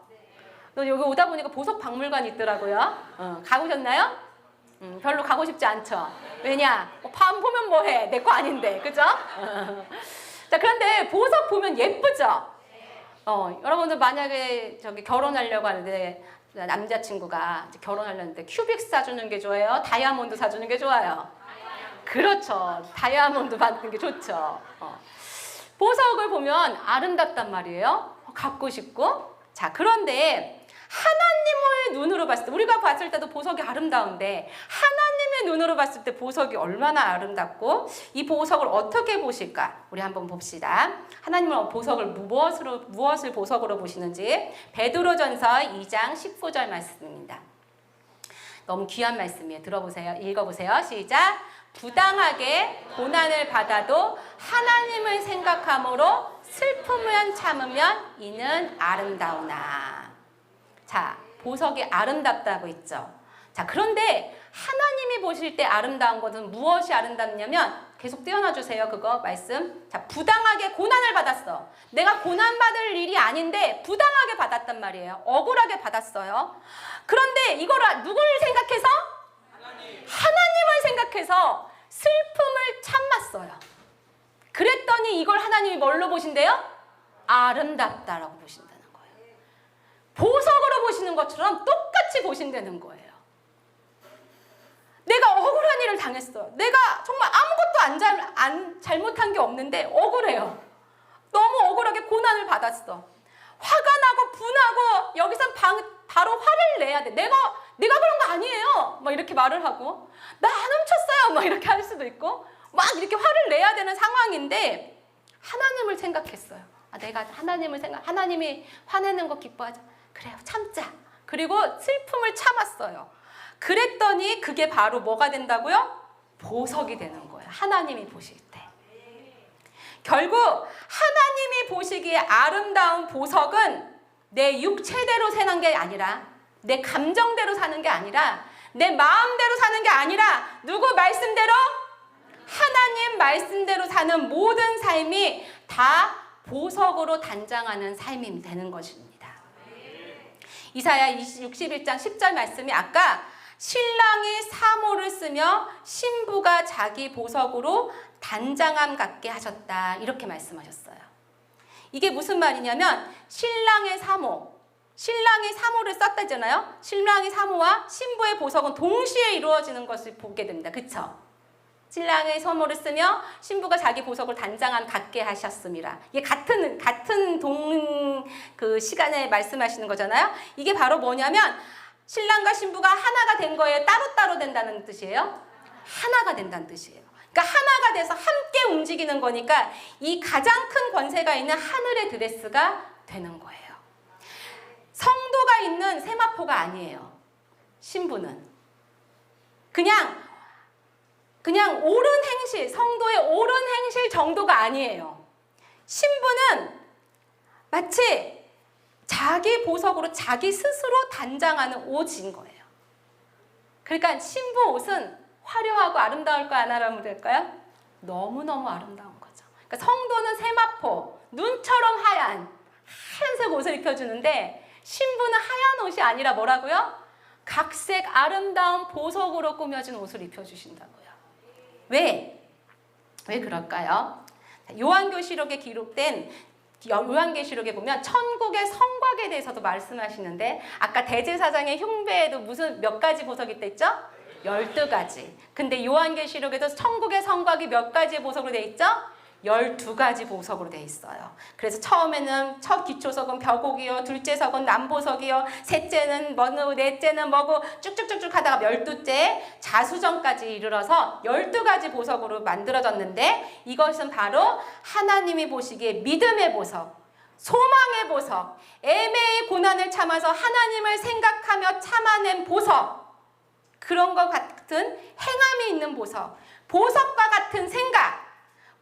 여기 오다 보니까 보석 박물관 있더라고요. 가보셨나요? 별로 가고 싶지 않죠? 왜냐? 밤 보면 뭐해? 내 거 아닌데. 그죠? 자, 그런데 보석 보면 예쁘죠? 여러분들 만약에 저기 결혼하려고 하는데 남자친구가 이제 결혼하려는데 큐빅 사주는 게 좋아요? 다이아몬드 사주는 게 좋아요? 그렇죠. 다이아몬드 받는 게 좋죠. 보석을 보면 아름답단 말이에요. 갖고 싶고. 자, 그런데 하나님의 눈으로 봤을 때, 우리가 봤을 때도 보석이 아름다운데 하나님의 눈으로 봤을 때 보석이 얼마나 아름답고 이 보석을 어떻게 보실까? 우리 한번 봅시다. 하나님은 보석을 무엇을 보석으로 보시는지 베드로전서 2장 19절 말씀입니다. 너무 귀한 말씀이에요. 들어보세요. 읽어보세요. 시작. 부당하게 고난을 받아도 하나님을 생각함으로 슬픔을 참으면 이는 아름다우나. 자, 보석이 아름답다고 했죠. 자, 그런데 하나님이 보실 때 아름다운 것은 무엇이 아름답냐면 계속 띄워놔주세요. 그거 말씀. 자, 부당하게 고난을 받았어. 내가 고난받을 일이 아닌데 부당하게 받았단 말이에요. 억울하게 받았어요. 그런데 이걸 누굴 생각해서? 하나님을 생각해서 슬픔을 참았어요. 그랬더니 이걸 하나님이 뭘로 보신대요? 아름답다라고 보신다는 거예요. 보석으로 보시는 것처럼 똑같이 보신다는 거예요. 내가 억울한 일을 당했어요. 내가 정말 아무것도 잘못한 게 없는데 억울해요. 너무 억울하게 고난을 받았어. 화가 나고 분하고 여기선 바로 화를 내야 돼. 내가 그런 거 아니에요. 막 이렇게 말을 하고 나 안 훔쳤어요. 막 이렇게 할 수도 있고 막 이렇게 화를 내야 되는 상황인데 하나님을 생각했어요. 내가 하나님이 화내는 거 기뻐하자. 그래요. 참자. 그리고 슬픔을 참았어요. 그랬더니 그게 바로 뭐가 된다고요? 보석이 되는 거예요. 하나님이 보실 때. 결국 하나님이 보시기에 아름다운 보석은 내 육체대로 사는 게 아니라 내 감정대로 사는 게 아니라 내 마음대로 사는 게 아니라 누구 말씀대로? 하나님 말씀대로 사는 모든 삶이 다 보석으로 단장하는 삶이 되는 것입니다. 이사야 61장 10절 말씀이 아까 신랑이 사모를 쓰며 신부가 자기 보석으로 단장함 갖게 하셨다 이렇게 말씀하셨어요. 이게 무슨 말이냐면 신랑이 사모를 썼다잖아요. 신랑의 사모와 신부의 보석은 동시에 이루어지는 것을 보게 됩니다. 그쵸? 신랑의 사모를 쓰며 신부가 자기 보석을 단장함 갖게 하셨습니다. 이게 같은 그 시간에 말씀하시는 거잖아요. 이게 바로 뭐냐면 신랑과 신부가 하나가 된 거예요? 따로따로 된다는 뜻이에요? 하나가 된다는 뜻이에요. 그러니까 하나가 돼서 함께 움직이는 거니까 이 가장 큰 권세가 있는 하늘의 드레스가 되는 거예요. 성도가 있는 세마포가 아니에요. 신부는. 그냥 옳은 행실, 성도의 옳은 행실 정도가 아니에요. 신부는 마치 자기 보석으로 자기 스스로 단장하는 옷인 거예요. 그러니까 신부 옷은 화려하고 아름다울까 안 아름다울까요? 너무너무 아름다운 거죠. 그러니까 성도는 세마포, 눈처럼 하얀색 옷을 입혀주는데 신부는 하얀 옷이 아니라 뭐라고요? 각색 아름다운 보석으로 꾸며진 옷을 입혀주신다고요. 왜 그럴까요? 요한계시록에 기록된 요한계시록에 보면 천국의 성곽에 대해서도 말씀하시는데 아까 대제사장의 흉배에도 몇 가지 보석이 있댔죠? 12가지. 근데 요한계시록에도 천국의 성곽이 몇 가지 보석으로 되어 있죠? 12가지 보석으로 되어 있어요. 그래서 처음에는 첫 기초석은 벼곡이요, 둘째 석은 남보석이요, 셋째는 뭐고, 넷째는 뭐고 쭉쭉쭉쭉 하다가 12째 자수정까지 이르러서 12가지 보석으로 만들어졌는데 이것은 바로 하나님이 보시기에 믿음의 보석, 소망의 보석, 애매의 고난을 참아서 하나님을 생각하며 참아낸 보석, 그런 것 같은 행함이 있는 보석, 보석과 같은 생각,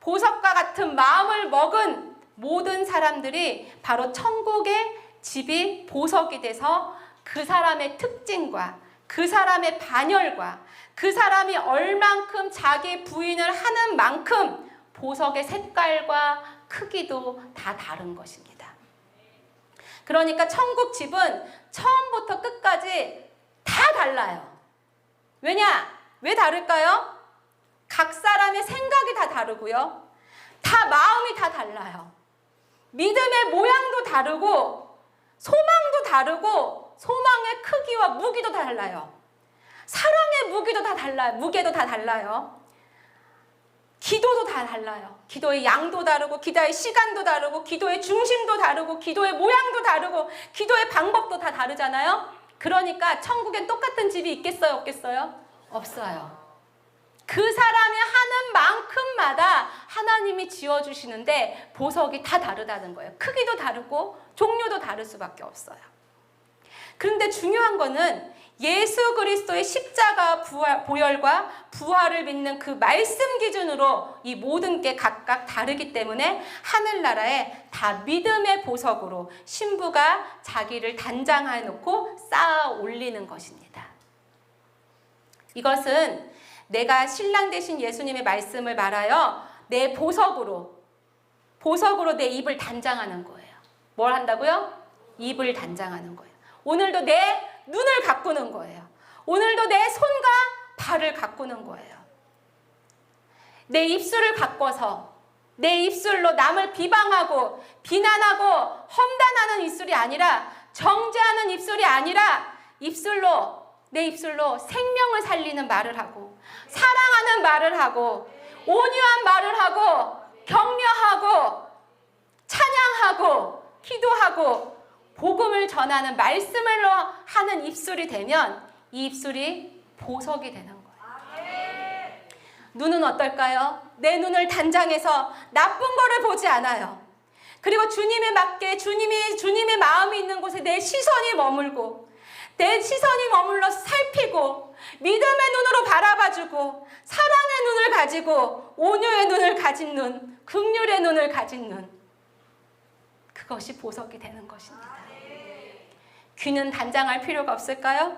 보석과 같은 마음을 먹은 모든 사람들이 바로 천국의 집이 보석이 돼서 그 사람의 특징과 그 사람의 반열과 그 사람이 얼만큼 자기 부인을 하는 만큼 보석의 색깔과 크기도 다 다른 것입니다. 그러니까 천국 집은 처음부터 끝까지 다 달라요. 왜냐? 왜 다를까요? 각 사람의 생각이 다 다르고요. 다 마음이 다 달라요. 믿음의 모양도 다르고 소망도 다르고 소망의 크기와 무기도 다 달라요. 사랑의 무기도 다 달라요. 무게도 다 달라요. 기도도 다 달라요. 기도의 양도 다르고 기도의 시간도 다르고 기도의 중심도 다르고 기도의 모양도 다르고 기도의 방법도 다 다르잖아요. 그러니까 천국엔 똑같은 집이 있겠어요? 없겠어요? 없어요. 그 사람이 하는 만큼마다 하나님이 지어주시는데 보석이 다 다르다는 거예요. 크기도 다르고 종류도 다를 수밖에 없어요. 그런데 중요한 거는 예수 그리스도의 십자가 보혈과 부활을 믿는 그 말씀 기준으로 이 모든 게 각각 다르기 때문에 하늘나라에 다 믿음의 보석으로 신부가 자기를 단장해 놓고 쌓아 올리는 것입니다. 이것은 내가 신랑 되신 예수님의 말씀을 말하여 내 보석으로 내 입을 단장하는 거예요. 뭘 한다고요? 입을 단장하는 거예요. 오늘도 내 눈을 가꾸는 거예요. 오늘도 내 손과 발을 가꾸는 거예요. 내 입술을 바꿔서 내 입술로 남을 비방하고 비난하고 험담하는 입술이 아니라 정죄하는 입술이 아니라 내 입술로 생명을 살리는 말을 하고 사랑하는 말을 하고 온유한 말을 하고 격려하고 찬양하고 기도하고 복음을 전하는 말씀을 하는 입술이 되면 이 입술이 보석이 되는 거예요. 눈은 어떨까요? 내 눈을 단장해서 나쁜 거를 보지 않아요. 그리고 주님에 맞게 주님의 마음이 있는 곳에 내 시선이 머물고 내 시선이 머물러 살피고 믿음의 눈으로 바라봐주고 사랑의 눈을 가지고 온유의 눈을 가진 눈, 긍휼의 눈을 가진 눈, 그것이 보석이 되는 것입니다. 귀는 단장할 필요가 없을까요?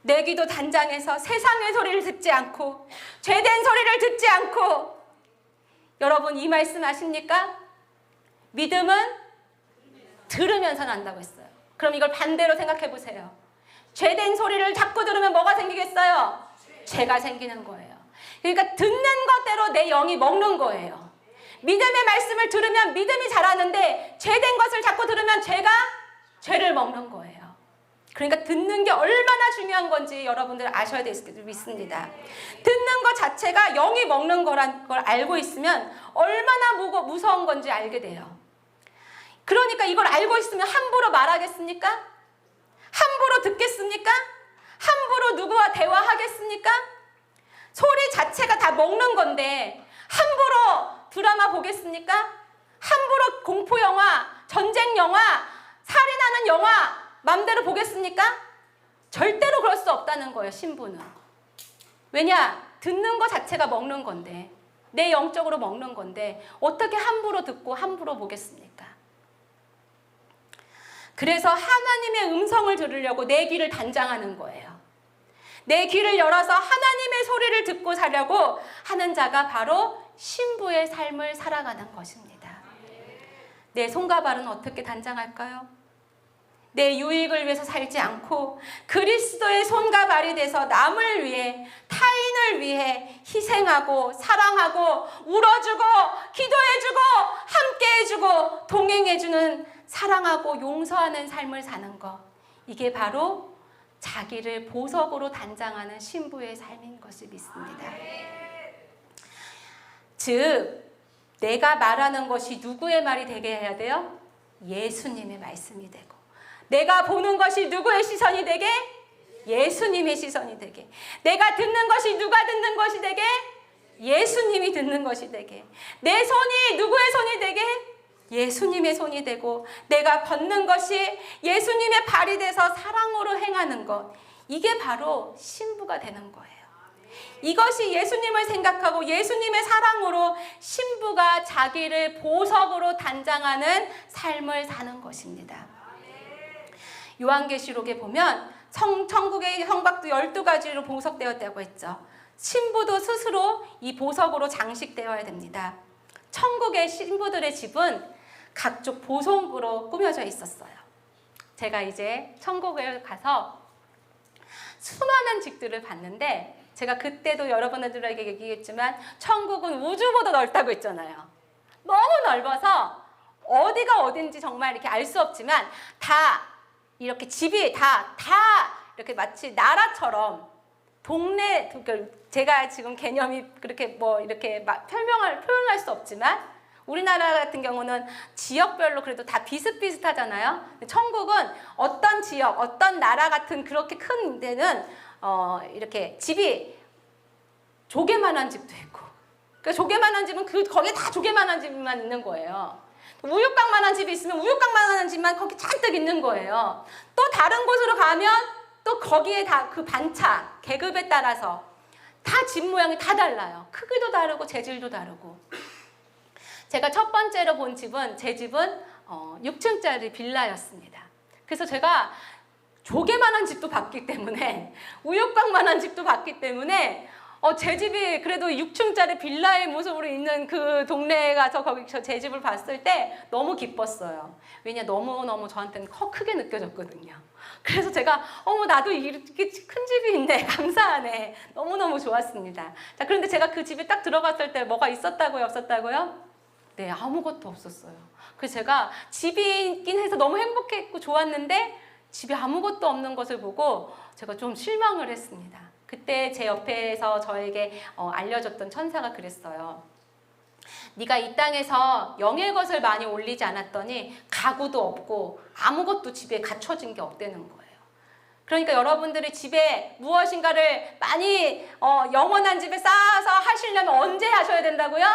내 귀도 단장해서 세상의 소리를 듣지 않고 죄된 소리를 듣지 않고, 여러분 이 말씀 아십니까? 믿음은 들으면서 난다고 했어요. 그럼 이걸 반대로 생각해 보세요. 죄된 소리를 자꾸 들으면 뭐가 생기겠어요? 죄가 생기는 거예요. 그러니까 듣는 것대로 내 영이 먹는 거예요. 믿음의 말씀을 들으면 믿음이 자라는데 죄된 것을 자꾸 들으면 죄를 먹는 거예요. 그러니까 듣는 게 얼마나 중요한 건지 여러분들 아셔야 될 수 믿습니다. 듣는 것 자체가 영이 먹는 거란 걸 알고 있으면 얼마나 무서운 건지 알게 돼요. 그러니까 이걸 알고 있으면 함부로 말하겠습니까? 함부로 듣겠습니까? 함부로 누구와 대화하겠습니까? 소리 자체가 다 먹는 건데 함부로 드라마 보겠습니까? 함부로 공포영화, 전쟁영화, 살인하는 영화 맘대로 보겠습니까? 절대로 그럴 수 없다는 거예요, 신부는. 왜냐? 듣는 것 자체가 먹는 건데, 내 영적으로 먹는 건데 어떻게 함부로 듣고 함부로 보겠습니까? 그래서 하나님의 음성을 들으려고 내 귀를 단장하는 거예요. 내 귀를 열어서 하나님의 소리를 듣고 사려고 하는 자가 바로 신부의 삶을 살아가는 것입니다. 내 손과 발은 어떻게 단장할까요? 내 유익을 위해서 살지 않고 그리스도의 손과 발이 돼서 남을 위해, 타인을 위해 희생하고 사랑하고 울어주고 기도해주고 함께해주고 동행해주는, 사랑하고 용서하는 삶을 사는 것, 이게 바로 자기를 보석으로 단장하는 신부의 삶인 것을 믿습니다. 즉 내가 말하는 것이 누구의 말이 되게 해야 돼요? 예수님의 말씀이 되고, 내가 보는 것이 누구의 시선이 되게? 예수님의 시선이 되게. 내가 듣는 것이 누가 듣는 것이 되게? 예수님이 듣는 것이 되게. 내 손이 누구의 손이 되게? 예수님의 손이 되고, 내가 걷는 것이 예수님의 발이 돼서 사랑으로 행하는 것, 이게 바로 신부가 되는 거예요. 이것이 예수님을 생각하고 예수님의 사랑으로 신부가 자기를 보석으로 단장하는 삶을 사는 것입니다. 요한계시록에 보면 천국의 성곽도 12가지로 보석되었다고 했죠. 신부도 스스로 이 보석으로 장식되어야 됩니다. 천국의 신부들의 집은 각종 보석으로 꾸며져 있었어요. 제가 이제 천국에 가서 수많은 집들을 봤는데 제가 그때도 여러분들에게 얘기했지만 천국은 우주보다 넓다고 했잖아요. 너무 넓어서 어디가 어딘지 정말 이렇게 알 수 없지만 다 이렇게 집이 다 이렇게 마치 나라처럼 동네, 제가 지금 개념이 그렇게 뭐 이렇게 표현할 수 없지만 우리나라 같은 경우는 지역별로 그래도 다 비슷비슷하잖아요. 천국은 어떤 지역, 어떤 나라 같은 그렇게 큰 데는 이렇게 집이 조개만한 집도 있고, 그러니까 조개만한 집은 거기에 다 조개만한 집만 있는 거예요. 우유곽만한 집이 있으면 우유곽만한 집만 거기 잔뜩 있는 거예요. 또 다른 곳으로 가면 또 거기에 다 그 반차, 계급에 따라서 다 집 모양이 다 달라요. 크기도 다르고 재질도 다르고. 제가 첫 번째로 본 집은 제 집은 6층짜리 빌라였습니다. 그래서 제가 조개만한 집도 봤기 때문에 우유곽만한 집도 봤기 때문에 제 집이 그래도 6층짜리 빌라의 모습으로 있는 그 동네에 가서 거기서 제 집을 봤을 때 너무 기뻤어요. 왜냐 너무너무 저한테는 크게 느껴졌거든요. 그래서 제가 나도 이렇게 큰 집이 있네. 감사하네. 너무너무 좋았습니다. 자, 그런데 제가 그 집에 딱 들어갔을 때 뭐가 있었다고요? 없었다고요? 네, 아무것도 없었어요. 그래서 제가 집이 있긴 해서 너무 행복했고 좋았는데 집에 아무것도 없는 것을 보고 제가 좀 실망을 했습니다. 그때 제 옆에서 저에게 알려줬던 천사가 그랬어요. 네가 이 땅에서 영의 것을 많이 올리지 않았더니 가구도 없고 아무것도 집에 갖춰진 게 없다는 거예요. 그러니까 여러분들이 집에 무엇인가를 많이 영원한 집에 쌓아서 하시려면 언제 하셔야 된다고요?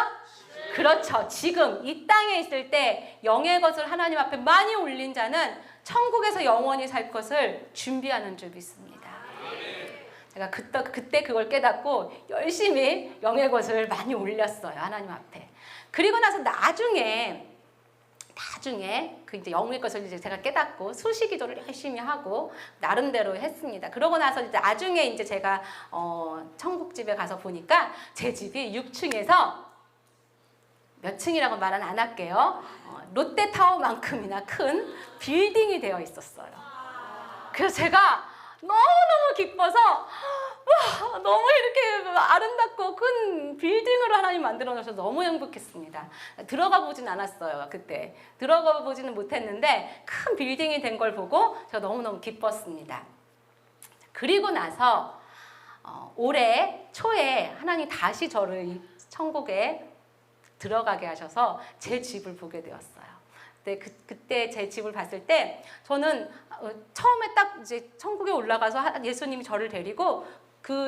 그렇죠. 지금 이 땅에 있을 때 영의 것을 하나님 앞에 많이 올린 자는 천국에서 영원히 살 것을 준비하는 줄 믿습니다. 제가 그때 그걸 깨닫고 열심히 영의 것을 많이 올렸어요. 하나님 앞에. 그리고 나서 나중에 그 이제 영의 것을 이제 제가 깨닫고 수시 기도를 열심히 하고 나름대로 했습니다. 그러고 나서 이제 나중에 이제 제가 천국집에 가서 보니까 제 집이 6층에서 몇 층이라고 말은 안 할게요. 롯데타워만큼이나 큰 빌딩이 되어 있었어요. 그래서 제가 너무너무 기뻐서 너무 이렇게 아름답고 큰 빌딩으로 하나님 만들어 놓으셔서 너무 행복했습니다. 들어가 보진 않았어요. 그때 들어가 보지는 못했는데 큰 빌딩이 된 걸 보고 제가 너무너무 기뻤습니다. 그리고 나서 올해 초에 하나님 다시 저를 이 천국에 들어가게 하셔서 제 집을 보게 되었어요. 그때 제 집을 봤을 때 저는 처음에 딱 이제 천국에 올라가서 예수님이 저를 데리고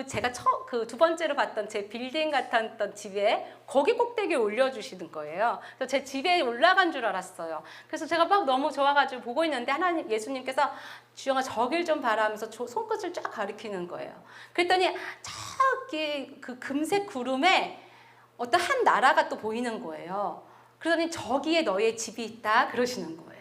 제가 그 두 번째로 봤던 제 빌딩 같았던 집에 거기 꼭대기에 올려주시는 거예요. 그래서 제 집에 올라간 줄 알았어요. 그래서 제가 막 너무 좋아가지고 보고 있는데 예수님께서 주영아 저길 좀 봐라 하면서 손끝을 쫙 가리키는 거예요. 그랬더니 저기 그 금색 구름에 어떤 한 나라가 또 보이는 거예요. 그러더니 저기에 너의 집이 있다 그러시는 거예요.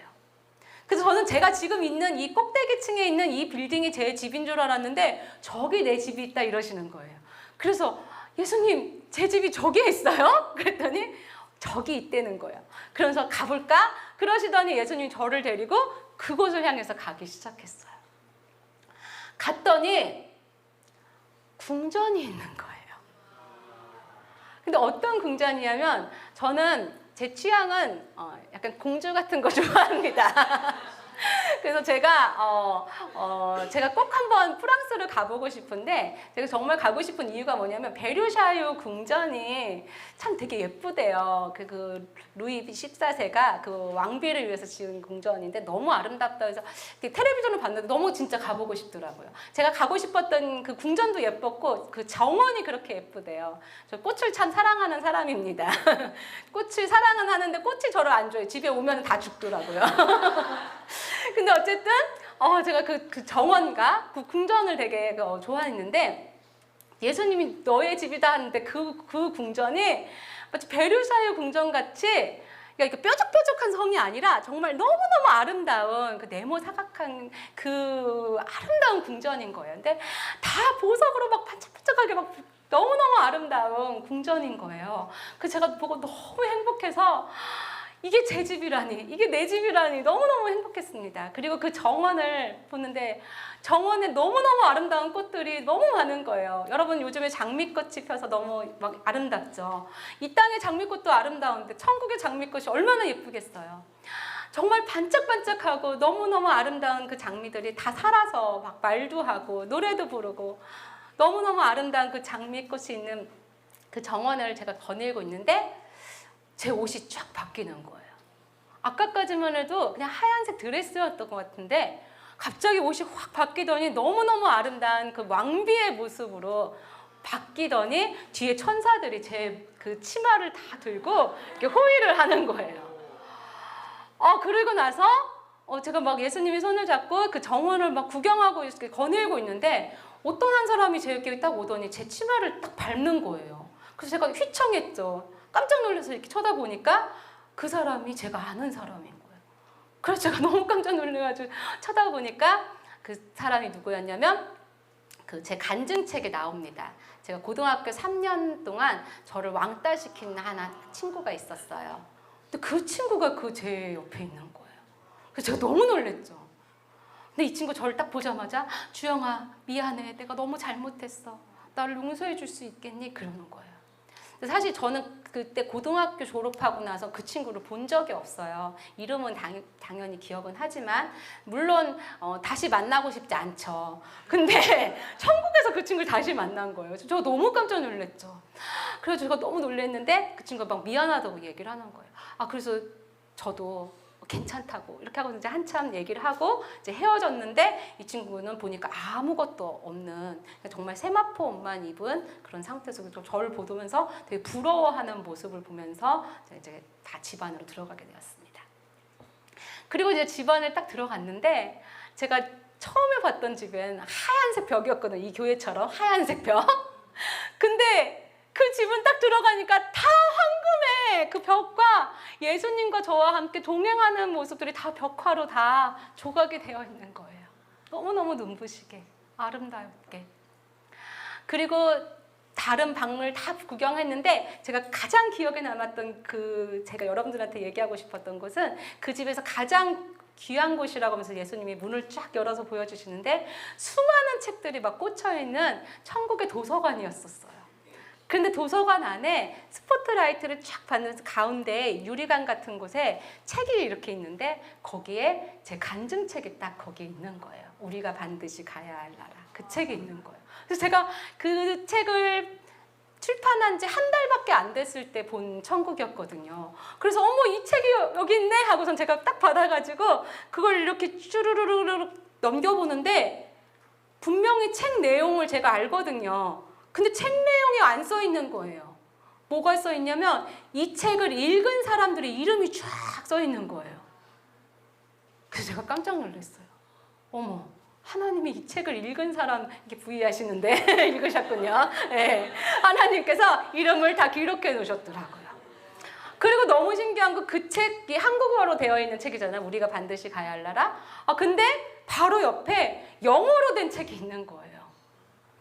그래서 저는 제가 지금 있는 이 꼭대기층에 있는 이 빌딩이 제 집인 줄 알았는데 저기 내 집이 있다 이러시는 거예요. 그래서 예수님 제 집이 저기에 있어요? 그랬더니 저기 있다는 거예요. 그러면서 가볼까? 그러시더니 예수님이 저를 데리고 그곳을 향해서 가기 시작했어요. 갔더니 궁전이 있는 거예요. 근데 어떤 궁전이냐면 저는 제 취향은 약간 공주 같은 거 좋아합니다. 그래서 제가 꼭 한번 프랑스를 가보고 싶은데 제가 정말 가고 싶은 이유가 뭐냐면 베르사유 궁전이 참 되게 예쁘대요. 그 루이 14세가 그 왕비를 위해서 지은 궁전인데 너무 아름답다 해서 텔레비전을 봤는데 너무 진짜 가보고 싶더라고요. 제가 가고 싶었던 그 궁전도 예뻤고 그 정원이 그렇게 예쁘대요. 저 꽃을 참 사랑하는 사람입니다. 꽃을 사랑은 하는데 꽃이 저를 안 줘요. 집에 오면 다 죽더라고요. 근데 어쨌든 제가 그 정원과 그 궁전을 되게 좋아했는데 예수님이 너의 집이다 하는데 그 궁전이 마치 베르사유 궁전 같이 이렇게 뾰족뾰족한 정이 아니라 정말 너무너무 아름다운 그 네모 사각한 그 아름다운 궁전인 거예요. 근데 다 보석으로 막 반짝반짝하게 막 너무너무 아름다운 궁전인 거예요. 그 제가 보고 너무 행복해서 이게 제 집이라니, 이게 내 집이라니 너무너무 행복했습니다. 그리고 그 정원을 보는데 정원에 너무너무 아름다운 꽃들이 너무 많은 거예요. 여러분 요즘에 장미꽃이 펴서 너무 막 아름답죠. 이 땅의 장미꽃도 아름다운데 천국의 장미꽃이 얼마나 예쁘겠어요. 정말 반짝반짝하고 너무너무 아름다운 그 장미들이 다 살아서 막 말도 하고 노래도 부르고 너무너무 아름다운 그 장미꽃이 있는 그 정원을 제가 거닐고 있는데 제 옷이 쫙 바뀌는 거예요. 아까까지만 해도 그냥 하얀색 드레스였던 것 같은데 갑자기 옷이 확 바뀌더니 너무너무 아름다운 그 왕비의 모습으로 바뀌더니 뒤에 천사들이 제 그 치마를 다 들고 이렇게 호위를 하는 거예요. 그러고 나서 제가 막 예수님이 손을 잡고 그 정원을 막 구경하고 이렇게 거닐고 있는데 어떤 한 사람이 제 옆에 딱 오더니 제 치마를 딱 밟는 거예요. 그래서 제가 휘청했죠. 깜짝 놀라서 이렇게 쳐다보니까 그 사람이 제가 아는 사람인 거예요. 그래서 제가 너무 깜짝 놀라가지고 쳐다보니까 그 사람이 누구였냐면 그 제 간증책에 나옵니다. 제가 고등학교 3년 동안 저를 왕따시킨 하나 친구가 있었어요. 근데 그 친구가 그 제 옆에 있는 거예요. 그래서 제가 너무 놀랬죠. 근데 이 친구 저를 딱 보자마자 주영아 미안해, 내가 너무 잘못했어, 나를 용서해 줄 수 있겠니? 그러는 거예요. 사실 저는 그때 고등학교 졸업하고 나서 그 친구를 본 적이 없어요. 이름은 당연히 기억은 하지만 물론 다시 만나고 싶지 않죠. 근데 천국에서 그 친구를 다시 만난 거예요. 저 너무 깜짝 놀랐죠. 그래서 제가 너무 놀랐는데 그 친구가 막 미안하다고 얘기를 하는 거예요. 그래서 저도 괜찮다고 이렇게 하고 이제 한참 얘기를 하고 이제 헤어졌는데 이 친구는 보니까 아무것도 없는 정말 세마포 옷만 입은 그런 상태에서 저를 보면서 되게 부러워하는 모습을 보면서 이제 다 집 안으로 들어가게 되었습니다. 그리고 이제 집 안에 딱 들어갔는데 제가 처음에 봤던 집은 하얀색 벽이었거든요. 이 교회처럼 하얀색 벽. 근데 그 집은 딱 들어가니까 다 황금에 그 벽과 예수님과 저와 함께 동행하는 모습들이 다 벽화로 다 조각이 되어 있는 거예요. 너무너무 눈부시게 아름답게. 그리고 다른 방을 다 구경했는데 제가 가장 기억에 남았던 제가 여러분들한테 얘기하고 싶었던 곳은 그 집에서 가장 귀한 곳이라고 하면서 예수님이 문을 쫙 열어서 보여주시는데 수많은 책들이 막 꽂혀있는 천국의 도서관이었었어요. 근데 도서관 안에 스포트라이트를 쫙 받는 가운데 유리관 같은 곳에 책이 이렇게 있는데 거기에 제 간증책이 딱 거기에 있는 거예요. 우리가 반드시 가야 할 나라. 그 책이 있는 거예요. 그래서 제가 그 책을 출판한 지 한 달밖에 안 됐을 때 본 천국이었거든요. 그래서 어머 이 책이 여기 있네 하고선 제가 딱 받아가지고 그걸 이렇게 쭈르르르 넘겨보는데 분명히 책 내용을 제가 알거든요. 근데 책 내용이 안 써 있는 거예요. 뭐가 써 있냐면 이 책을 읽은 사람들의 이름이 쫙 써 있는 거예요. 그래서 제가 깜짝 놀랐어요. 어머, 하나님이 이 책을 읽은 사람 이렇게 부의하시는데 읽으셨군요. 네. 하나님께서 이름을 다 기록해 놓으셨더라고요. 그리고 너무 신기한 거 그 책이 한국어로 되어 있는 책이잖아요. 우리가 반드시 가야 할 나라. 근데 바로 옆에 영어로 된 책이 있는 거예요.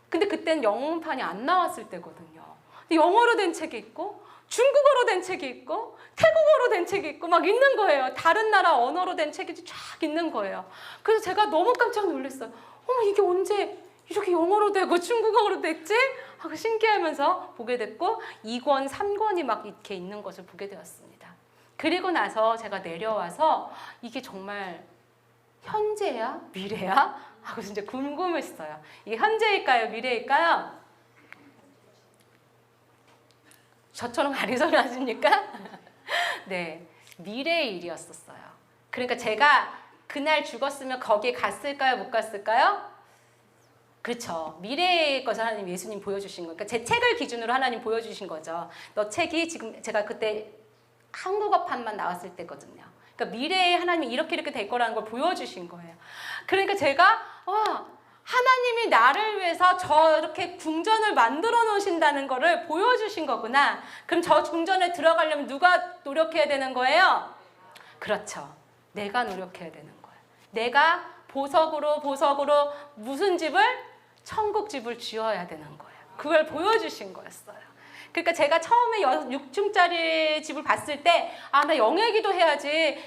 근데 그때는 영문판이 안 나왔을 때거든요. 영어로 된 책이 있고 중국어로 된 책이 있고 태국어로 된 책이 있고 막 있는 거예요. 다른 나라 언어로 된 책이 쫙 있는 거예요. 그래서 제가 너무 깜짝 놀랐어요. 어머 이게 언제 이렇게 영어로 되고 중국어로 됐지? 하고 신기하면서 보게 됐고 2권, 3권이 막 이렇게 있는 것을 보게 되었습니다. 그리고 나서 제가 내려와서 이게 정말 현재야? 미래야? 하고 진짜 궁금했어요. 이게 현재일까요? 미래일까요? 저처럼 아리송이 하십니까? 네, 미래의 일이었었어요. 그러니까 제가 그날 죽었으면 거기에 갔을까요? 못 갔을까요? 그렇죠. 미래의 것을 하나님 예수님 보여주신 거예요. 그러니까 제 책을 기준으로 하나님 보여주신 거죠. 너 책이 지금 제가 그때 한국어판만 나왔을 때거든요. 그러니까 미래에 하나님이 이렇게 될 거라는 걸 보여주신 거예요. 그러니까 제가 하나님이 나를 위해서 저렇게 궁전을 만들어 놓으신다는 거를 보여주신 거구나. 그럼 저 궁전에 들어가려면 누가 노력해야 되는 거예요? 그렇죠. 내가 노력해야 되는 거예요. 내가 보석으로 무슨 집을? 천국 집을 지어야 되는 거예요. 그걸 보여주신 거였어요. 그러니까 제가 처음에 6층짜리 집을 봤을 때 나 영예기도 해야지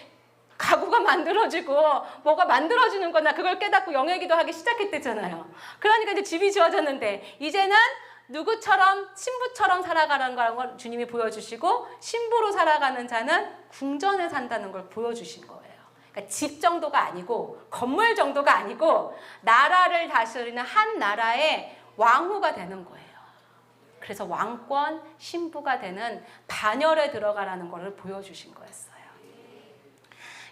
가구가 만들어지고 뭐가 만들어지는 거나 그걸 깨닫고 영예기도 하기 시작했대잖아요. 그러니까 이제 집이 지어졌는데 이제는 누구처럼 신부처럼 살아가는 걸 주님이 보여주시고 신부로 살아가는 자는 궁전에 산다는 걸 보여주신 거예요. 그러니까 집 정도가 아니고 건물 정도가 아니고 나라를 다스리는 한 나라의 왕후가 되는 거예요. 그래서 왕권 신부가 되는 반열에 들어가라는 것을 보여주신 거였어요.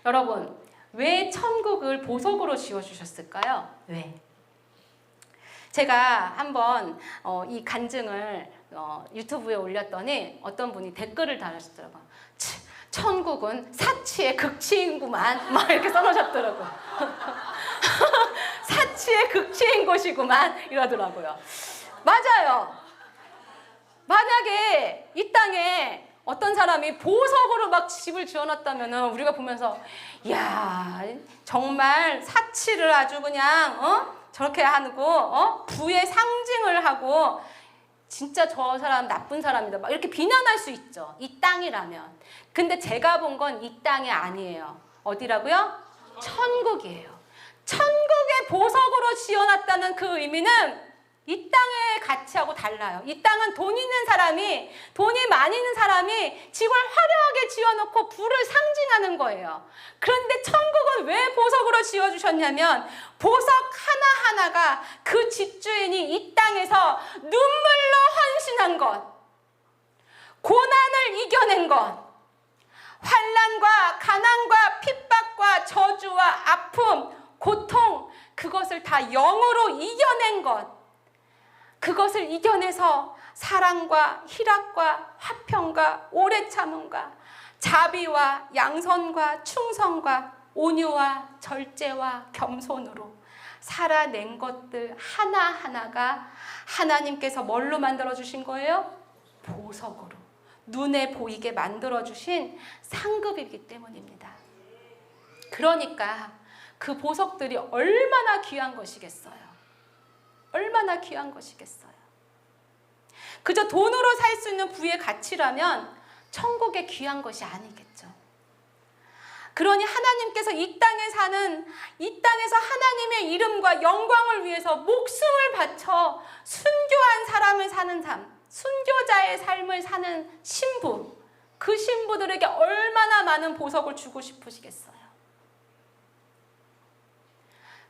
여러분, 왜 천국을 보석으로 지어주셨을까요? 왜? 제가 한번 이 간증을 유튜브에 올렸더니 어떤 분이 댓글을 달아주더라고요. 천국은 사치의 극치인구만 막 이렇게 써놓으셨더라고요. 사치의 극치인 곳이구만 이러더라고요. 맞아요. 만약에 이 땅에 어떤 사람이 보석으로 막 집을 지어놨다면 우리가 보면서 야 정말 사치를 아주 그냥 저렇게 하고 부의 상징을 하고 진짜 저 사람 나쁜 사람이다 막 이렇게 비난할 수 있죠. 이 땅이라면. 근데 제가 본 건 이 땅이 아니에요. 어디라고요? 천국이에요. 천국의 보석으로 지어놨다는 그 의미는 이 땅의 가치하고 달라요. 이 땅은 돈 있는 사람이, 돈이 많이 있는 사람이 집을 화려하게 지어놓고 부를 상징하는 거예요. 그런데 천국은 왜 보석으로 지어주셨냐면 보석 하나하나가 그 집주인이 이 땅에서 눈물로 헌신한 것, 고난을 이겨낸 것, 환난과 가난과 핍박과 저주와 아픔, 고통, 그것을 다 영으로 이겨낸 것, 그것을 이겨내서 사랑과 희락과 화평과 오래 참음과 자비와 양선과 충성과 온유와 절제와 겸손으로 살아낸 것들 하나하나가 하나님께서 뭘로 만들어주신 거예요? 보석으로. 눈에 보이게 만들어주신 상급이기 때문입니다. 그러니까 그 보석들이 얼마나 귀한 것이겠어요. 얼마나 귀한 것이겠어요. 그저 돈으로 살 수 있는 부의 가치라면 천국의 귀한 것이 아니겠죠. 그러니 하나님께서 이 땅에서 하나님의 이름과 영광을 위해서 목숨을 바쳐 순교한 사람을 사는 삶, 순교자의 삶을 사는 신부, 그 신부들에게 얼마나 많은 보석을 주고 싶으시겠어요.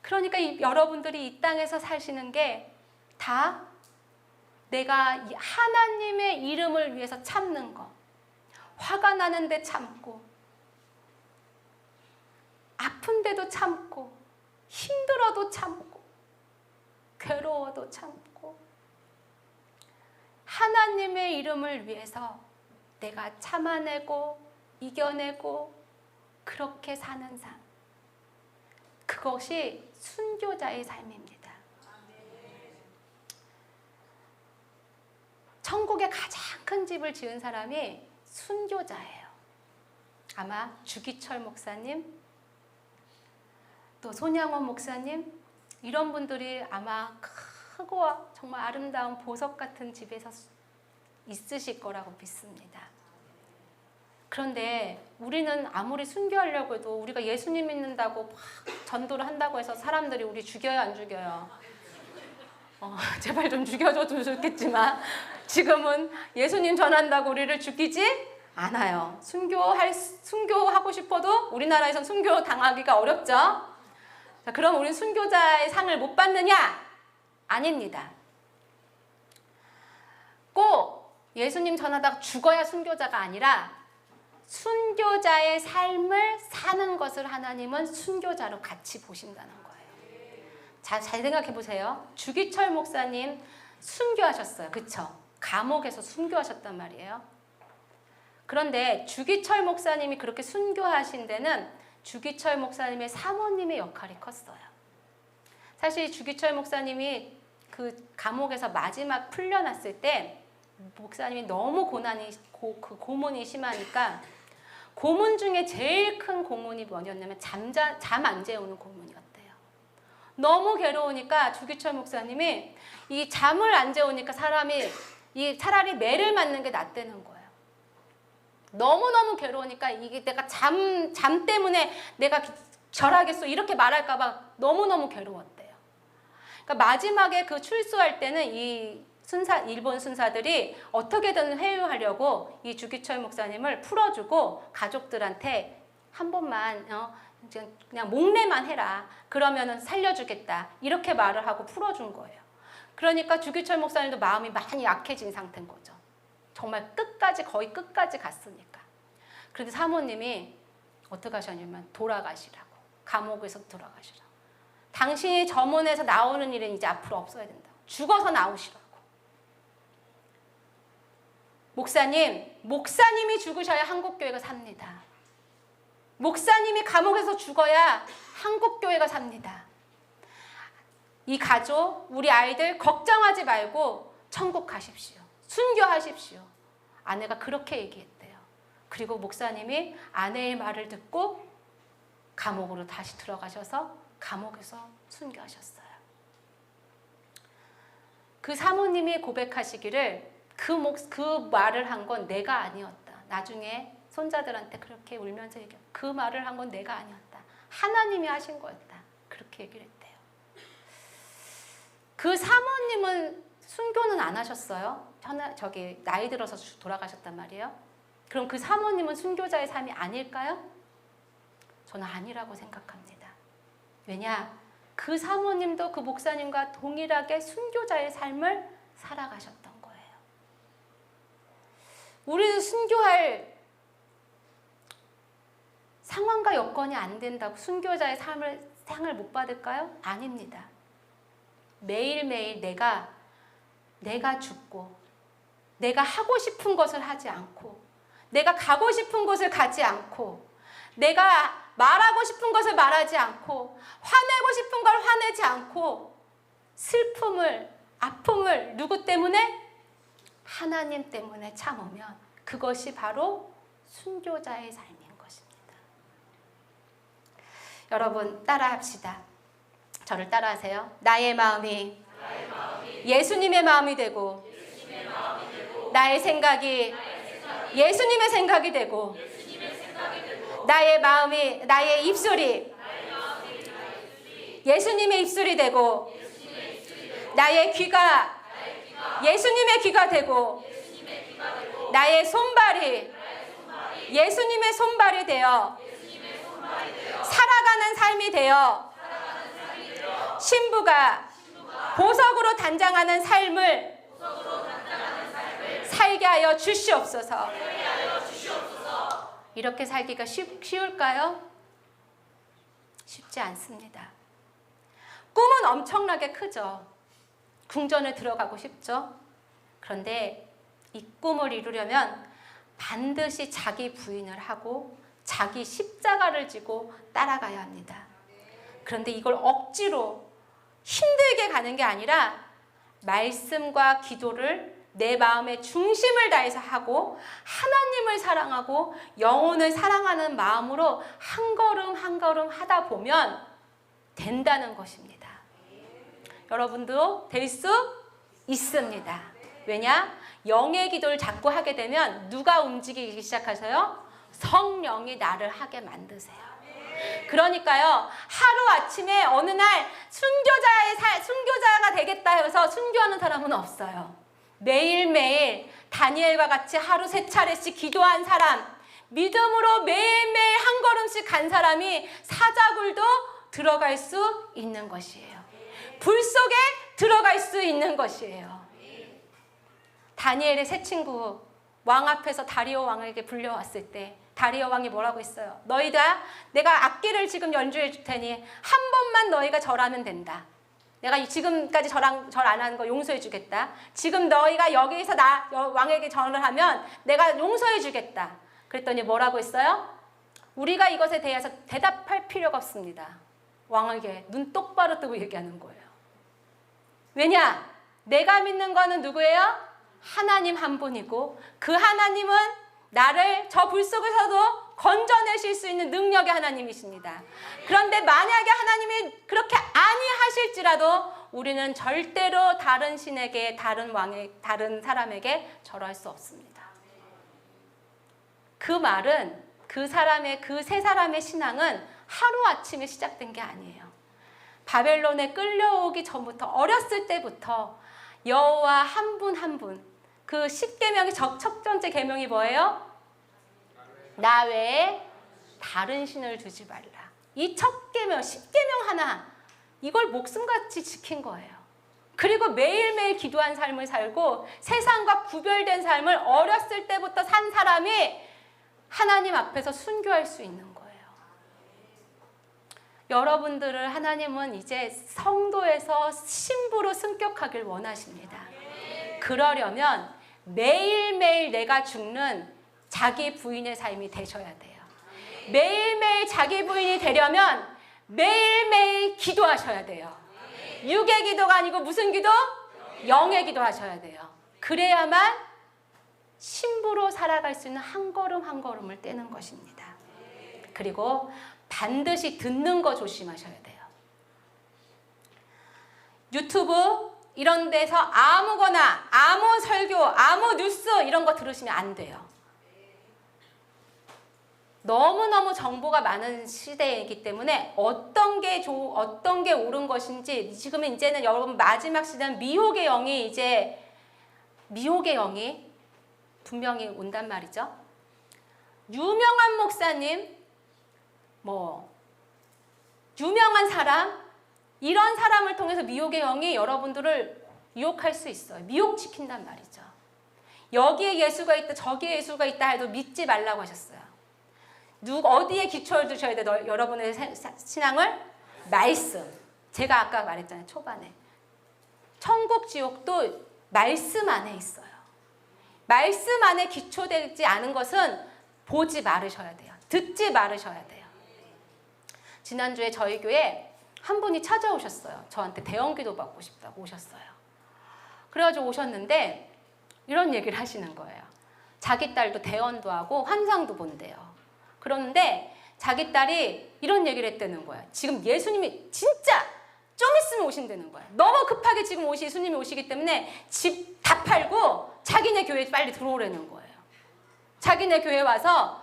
그러니까 여러분들이 이 땅에서 사시는 게 다 내가 이 하나님의 이름을 위해서 참는 거, 화가 나는데 참고, 아픈데도 참고, 힘들어도 참고, 괴로워도 참고, 하나님의 이름을 위해서 내가 참아내고 이겨내고 그렇게 사는 삶, 그것이 순교자의 삶입니다. 천국의 가장 큰 집을 지은 사람이 순교자예요. 아마 주기철 목사님, 또 손양원 목사님, 이런 분들이 아마 크고 정말 아름다운 보석 같은 집에서 있으실 거라고 믿습니다. 그런데 우리는 아무리 순교하려고 해도 우리가 예수님 믿는다고 막 전도를 한다고 해서 사람들이 우리 죽여요, 안 죽여요? 제발 좀 죽여줘도 좋겠지만 지금은 예수님 전한다고 우리를 죽이지 않아요. 순교하고 싶어도 우리나라에선 순교 당하기가 어렵죠. 자, 그럼 우리는 순교자의 상을 못 받느냐? 아닙니다. 꼭 예수님 전하다가 죽어야 순교자가 아니라 순교자의 삶을 사는 것을 하나님은 순교자로 같이 보신다는 거예요. 잘 생각해 보세요. 주기철 목사님 순교하셨어요. 그쵸? 감옥에서 순교하셨단 말이에요. 그런데 주기철 목사님이 그렇게 순교하신 데는 주기철 목사님의 사모님의 역할이 컸어요. 사실 주기철 목사님이 그 감옥에서 마지막 풀려났을 때 목사님이 너무 고문이 심하니까 고문 중에 제일 큰 고문이 뭐였냐면 잠 안 재우는 고문이었대요. 너무 괴로우니까 주기철 목사님이 이 잠을 안 재우니까 사람이 이 차라리 매를 맞는 게 낫다는 거예요. 너무너무 괴로우니까 이게 내가 잠 때문에 내가 절하겠어 이렇게 말할까 봐 너무너무 괴로웠대요. 그러니까 마지막에 그 출소할 때는 이 일본 순사들이 어떻게든 회유하려고 이 주기철 목사님을 풀어주고 가족들한테 한 번만 그냥 목례만 해라. 그러면은 살려주겠다. 이렇게 말을 하고 풀어준 거예요. 그러니까 주기철 목사님도 마음이 많이 약해진 상태인 거죠. 정말 거의 끝까지 갔으니까. 그런데 사모님이 어떻게 하셨냐면 돌아가시라고. 감옥에서 돌아가시라고. 당신이 점원에서 나오는 일은 이제 앞으로 없어야 된다고. 죽어서 나오시라고. 목사님이 죽으셔야 한국교회가 삽니다. 목사님이 감옥에서 죽어야 한국교회가 삽니다. 이 가족, 우리 아이들 걱정하지 말고 천국 가십시오. 순교하십시오. 아내가 그렇게 얘기했대요. 그리고 목사님이 아내의 말을 듣고 감옥으로 다시 들어가셔서 감옥에서 순교하셨어요. 그 사모님이 고백하시기를 그 말을 한 건 내가 아니었다. 나중에 손자들한테 그렇게 울면서 얘기해요. 그 말을 한 건 내가 아니었다. 하나님이 하신 거였다. 그렇게 얘기를 했대요. 그 사모님은 순교는 안 하셨어요. 나이 들어서 돌아가셨단 말이에요. 그럼 그 사모님은 순교자의 삶이 아닐까요? 저는 아니라고 생각합니다. 왜냐? 그 사모님도 그 목사님과 동일하게 순교자의 삶을 살아가셨던 거예요. 우리는 순교할 상황과 여건이 안 된다고 순교자의 상을 못 받을까요? 아닙니다. 매일매일 내가 죽고 내가 하고 싶은 것을 하지 않고 내가 가고 싶은 곳을 가지 않고 내가 말하고 싶은 것을 말하지 않고 화내고 싶은 걸 화내지 않고 슬픔을 아픔을 누구 때문에? 하나님 때문에 참으면 그것이 바로 순교자의 삶인 것입니다. 여러분 따라합시다. 저를 따라하세요. 나의 마음이 예수님의 마음이 되고 나의 생각이 예수님의 생각이 되고 나의 입술이 예수님의 입술이 되고 나의 귀가 예수님의 귀가 되고 나의 손발이 예수님의 손발이 되어 살아가는 삶이 되어 신부가 보석으로 단장하는 삶을 살게 하여 주시옵소서. 이렇게 살기가 쉬울까요? 쉽지 않습니다. 꿈은 엄청나게 크죠. 궁전에 들어가고 싶죠. 그런데 이 꿈을 이루려면 반드시 자기 부인을 하고 자기 십자가를 지고 따라가야 합니다. 그런데 이걸 억지로 힘들게 가는 게 아니라 말씀과 기도를 내 마음의 중심을 다해서 하고 하나님을 사랑하고 영혼을 사랑하는 마음으로 한 걸음 한 걸음 하다 보면 된다는 것입니다. 여러분도 될 수 있습니다. 왜냐? 영의 기도를 자꾸 하게 되면 누가 움직이기 시작하세요? 성령이 나를 하게 만드세요. 그러니까요, 하루아침에 어느 날 순교자가 되겠다 해서 순교하는 사람은 없어요. 매일매일 다니엘과 같이 하루 3차례씩 기도한 사람, 믿음으로 매일매일 한 걸음씩 간 사람이 사자굴도 들어갈 수 있는 것이에요. 불 속에 들어갈 수 있는 것이에요. 다니엘의 세 친구 왕 앞에서 다리오 왕에게 불려왔을 때 다리오 왕이 뭐라고 했어요? 너희다, 내가 악기를 지금 연주해 줄 테니 한 번만 너희가 절하면 된다. 내가 지금까지 절 안 하는 거 용서해 주겠다. 지금 너희가 여기서 왕에게 절을 하면 내가 용서해 주겠다. 그랬더니 뭐라고 했어요? 우리가 이것에 대해서 대답할 필요가 없습니다. 왕에게 눈 똑바로 뜨고 얘기하는 거예요. 왜냐? 내가 믿는 거는 누구예요? 하나님 한 분이고 그 하나님은 나를 저 불 속에서도 건져내실 수 있는 능력의 하나님이십니다. 그런데 만약에 하나님이 그렇게 아니하실지라도 우리는 절대로 다른 신에게, 다른 왕에, 다른 사람에게 절할 수 없습니다. 그 말은 그 세 사람의 신앙은 하루아침에 시작된 게 아니에요. 바벨론에 끌려오기 전부터, 어렸을 때부터 여호와 한 분 한 분, 그 10계명의 첫 번째 계명이 뭐예요? 나 외에 다른 신을 두지 말라. 이 첫 계명, 10계명 하나, 이걸 목숨같이 지킨 거예요. 그리고 매일매일 기도한 삶을 살고 세상과 구별된 삶을 어렸을 때부터 산 사람이 하나님 앞에서 순교할 수 있는 거예요. 여러분들을 하나님은 이제 성도에서 신부로 승격하길 원하십니다. 그러려면 매일매일 내가 죽는 자기 부인의 삶이 되셔야 돼요. 매일매일 자기 부인이 되려면 매일매일 기도하셔야 돼요. 육의 기도가 아니고 무슨 기도? 영의 기도 하셔야 돼요. 그래야만 신부로 살아갈 수 있는 한 걸음 한 걸음을 떼는 것입니다. 그리고 반드시 듣는 거 조심하셔야 돼요. 유튜브 이런 데서 아무거나 아무 설교, 아무 뉴스 이런 거 들으시면 안 돼요. 너무너무 정보가 많은 시대이기 때문에 어떤 게 옳은 것인지, 지금 이제는 여러분 마지막 시대는 미혹의 영이 분명히 온단 말이죠. 유명한 목사님, 유명한 사람, 이런 사람을 통해서 미혹의 영이 여러분들을 유혹할 수 있어요. 미혹시킨단 말이죠. 여기에 예수가 있다, 저기에 예수가 있다 해도 믿지 말라고 하셨어요. 어디에 기초를 두셔야 돼요? 여러분의 신앙을? 말씀. 제가 아까 말했잖아요. 초반에. 천국, 지옥도 말씀 안에 있어요. 말씀 안에 기초되지 않은 것은 보지 말으셔야 돼요. 듣지 말으셔야 돼요. 지난주에 저희 교회 한 분이 찾아오셨어요. 저한테 대형기도 받고 싶다고 오셨어요. 그래가지고 오셨는데 이런 얘기를 하시는 거예요. 자기 딸도 대원도 하고 환상도 본대요. 그런데 자기 딸이 이런 얘기를 했다는 거예요. 지금 예수님이 진짜 좀 있으면 오신다는 거예요. 너무 급하게 지금 예수님이 오시기 때문에 집 다 팔고 자기네 교회에 빨리 들어오라는 거예요. 자기네 교회에 와서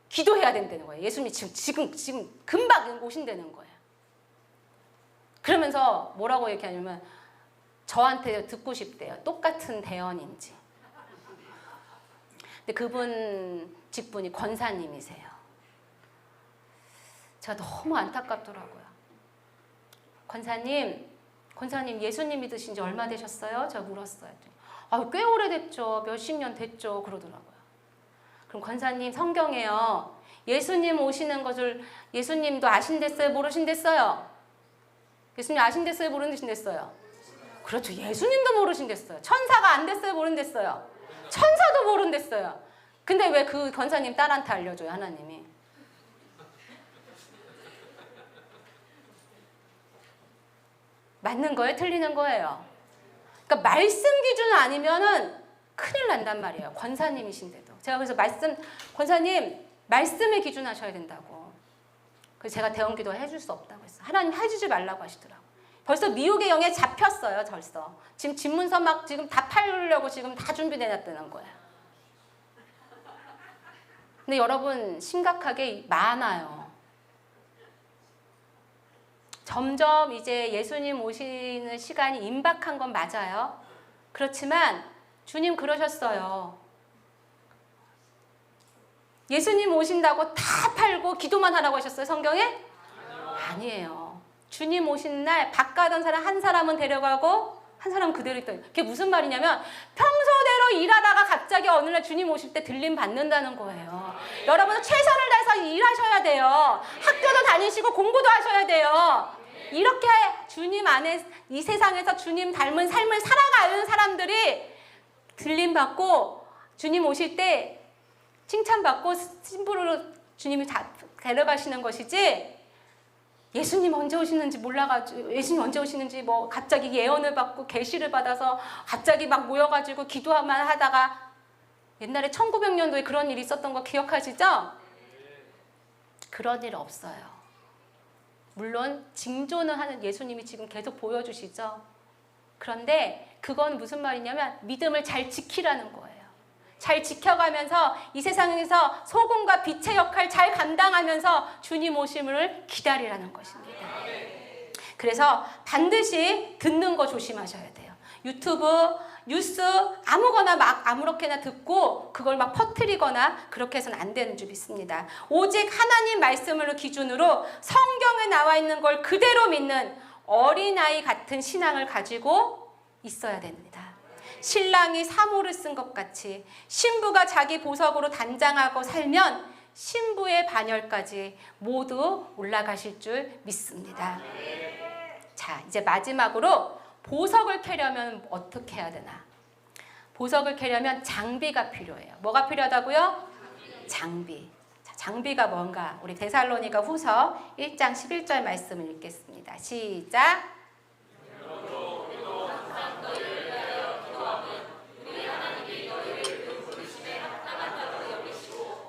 기도해야 된다는 거예요. 예수님이 지금 금방 오신다는 거예요. 그러면서 뭐라고 얘기하냐면 저한테 듣고 싶대요. 똑같은 대언인지. 근데 그분 직분이 권사님이세요. 제가 너무 안타깝더라고요. 권사님 예수님 믿으신 지 얼마 되셨어요? 제가 물었어요. 꽤 오래됐죠. 몇십 년 됐죠. 그러더라고요. 그럼 권사님 성경에요. 예수님 오시는 것을 예수님도 아신댔어요? 모르신댔어요? 예수님 아신댔어요? 모르신댔어요? 그렇죠. 예수님도 모르신댔어요. 천사가 안 됐어요? 모른댔어요? 천사도 모른댔어요. 근데 왜 그 권사님 딸한테 알려줘요? 하나님이. 맞는 거예요? 틀리는 거예요? 그러니까 말씀 기준 아니면은 큰일 난단 말이에요. 권사님이신데도. 제가 그래서 권사님 말씀에 기준하셔야 된다고. 그래서 제가 대언기도 해줄 수 없다고 했어요. 하나님 해주지 말라고 하시더라고요. 벌써 미혹의 영에 잡혔어요. 벌써. 지금 집문서 막 지금 다 팔려고 지금 다 준비해놨다는 거예요. 근데 여러분 심각하게 많아요. 점점 이제 예수님 오시는 시간이 임박한 건 맞아요. 그렇지만 주님 그러셨어요. 예수님 오신다고 다 팔고 기도만 하라고 하셨어요, 성경에? 아니에요. 주님 오신 날 밥 가던 사람 한 사람은 데려가고 한 사람은 그대로 있다. 그게 무슨 말이냐면 평소대로 일하다가 갑자기 어느 날 주님 오실 때 들림 받는다는 거예요. 여러분은 최선을 다해서 일하셔야 돼요. 학교도 다니시고 공부도 하셔야 돼요. 이렇게 주님 안에 이 세상에서 주님 닮은 삶을 살아가는 사람들이 들림 받고 주님 오실 때 칭찬받고 신부로 주님이 데려가시는 것이지, 예수님 언제 오시는지 몰라가지고 예수님 언제 오시는지 갑자기 예언을 받고 계시를 받아서 갑자기 막 모여가지고 기도만 하다가, 옛날에 1900년도에 그런 일이 있었던 거 기억하시죠? 그런 일 없어요. 물론 징조는 하는 예수님이 지금 계속 보여주시죠. 그런데 그건 무슨 말이냐면 믿음을 잘 지키라는 거예요. 잘 지켜가면서 이 세상에서 소금과 빛의 역할 잘 감당하면서 주님 오심을 기다리라는 것입니다. 그래서 반드시 듣는 거 조심하셔야 돼요. 유튜브, 뉴스 아무거나 막 아무렇게나 듣고 그걸 막 퍼뜨리거나 그렇게 해서는 안 되는 줄 믿습니다. 오직 하나님 말씀을 기준으로 성경에 나와 있는 걸 그대로 믿는 어린아이 같은 신앙을 가지고 있어야 됩니다. 신랑이 사모를 쓴 것 같이 신부가 자기 보석으로 단장하고 살면 신부의 반열까지 모두 올라가실 줄 믿습니다. 자, 이제 마지막으로 보석을 캐려면 어떻게 해야 되나? 보석을 캐려면 장비가 필요해요. 뭐가 필요하다고요? 장비. 자, 장비가 뭔가? 우리 데살로니가 후서 1장 11절 말씀을 읽겠습니다. 시작.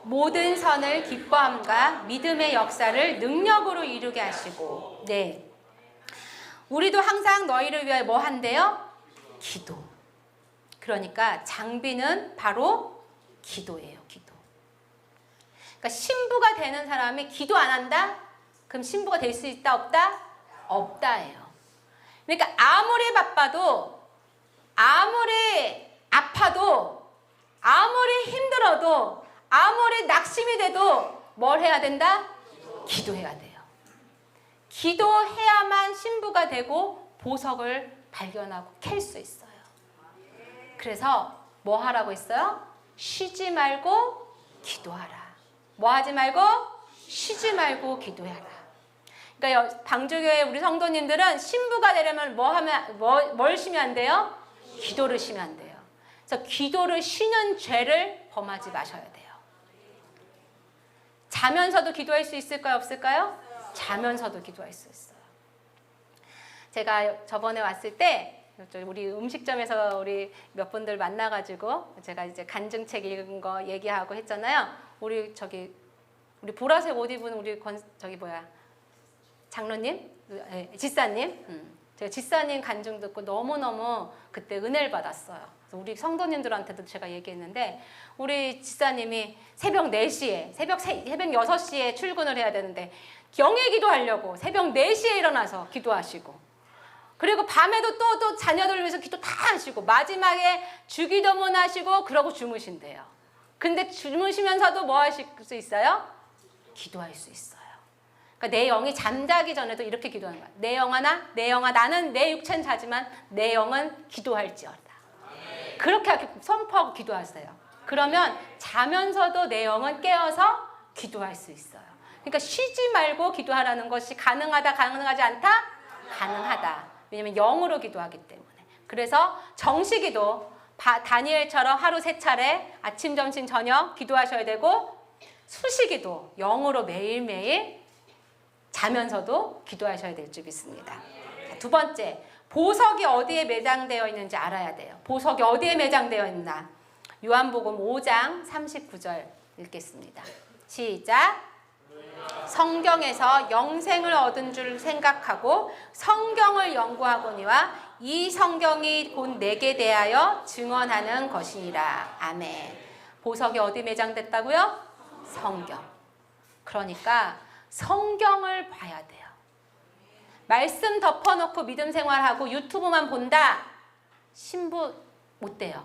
모든 선을 기뻐함과 믿음의 역사를 능력으로 이루게 하시고, 네. 우리도 항상 너희를 위하여 뭐 한대요? 기도. 그러니까 장비는 바로 기도예요. 기도. 그러니까 신부가 되는 사람이 기도 안 한다? 그럼 신부가 될 수 있다 없다? 없다예요. 그러니까 아무리 바빠도 아무리 아파도 아무리 힘들어도 아무리 낙심이 돼도 뭘 해야 된다? 기도해야 돼요. 기도해야만 신부가 되고 보석을 발견하고 캘 수 있어요. 그래서 뭐 하라고 했어요? 쉬지 말고 기도하라. 뭐 하지 말고? 쉬지 말고 기도하라. 그러니까 방주교회 우리 성도님들은 신부가 되려면 뭘 쉬면 안 돼요? 기도를 쉬면 안 돼요. 그래서 기도를 쉬는 죄를 범하지 마셔야 돼요. 자면서도 기도할 수 있을까요? 없을까요? 자면서도 기도할 수 있어요. 제가 저번에 왔을 때 우리 음식점에서 우리 몇 분들 만나가지고 제가 이제 간증책 읽은 거 얘기하고 했잖아요. 우리 보라색 옷 입은 우리 장로님, 지사님, 제가 지사님 간증 듣고 너무너무 그때 은혜를 받았어요. 그래서 우리 성도님들한테도 제가 얘기했는데 우리 지사님이 새벽 4시에, 새벽 6시에 출근을 해야 되는데 영예 기도하려고 새벽 4시에 일어나서 기도하시고 그리고 밤에도 또 자녀들 위해서 기도 다 하시고 마지막에 주기도문 하시고 그러고 주무신대요. 근데 주무시면서도 뭐 하실 수 있어요? 기도할 수 있어요. 그러니까 내 영이 잠자기 전에도 이렇게 기도하는 거야. 내 영아 나는 내 육체는 자지만 내 영은 기도할지어다. 그렇게 선포하고 기도하세요. 그러면 자면서도 내 영은 깨어서 기도할 수 있어요. 그러니까 쉬지 말고 기도하라는 것이 가능하다, 가능하지 않다? 가능하다. 왜냐하면 영으로 기도하기 때문에. 그래서 정시기도 다니엘처럼 하루 3차례 아침, 점심, 저녁 기도하셔야 되고 수시기도 영으로 매일매일 자면서도 기도하셔야 될 줄 믿습니다. 자, 2번째, 보석이 어디에 매장되어 있는지 알아야 돼요. 보석이 어디에 매장되어 있나? 요한복음 5장 39절 읽겠습니다. 시작. 성경에서 영생을 얻은 줄 생각하고 성경을 연구하거니와 이 성경이 곧 내게 대하여 증언하는 것이니라. 아멘. 보석이 어디 매장됐다고요? 성경. 그러니까 성경을 봐야 돼요. 말씀 덮어놓고 믿음 생활하고 유튜브만 본다? 신부 못 돼요.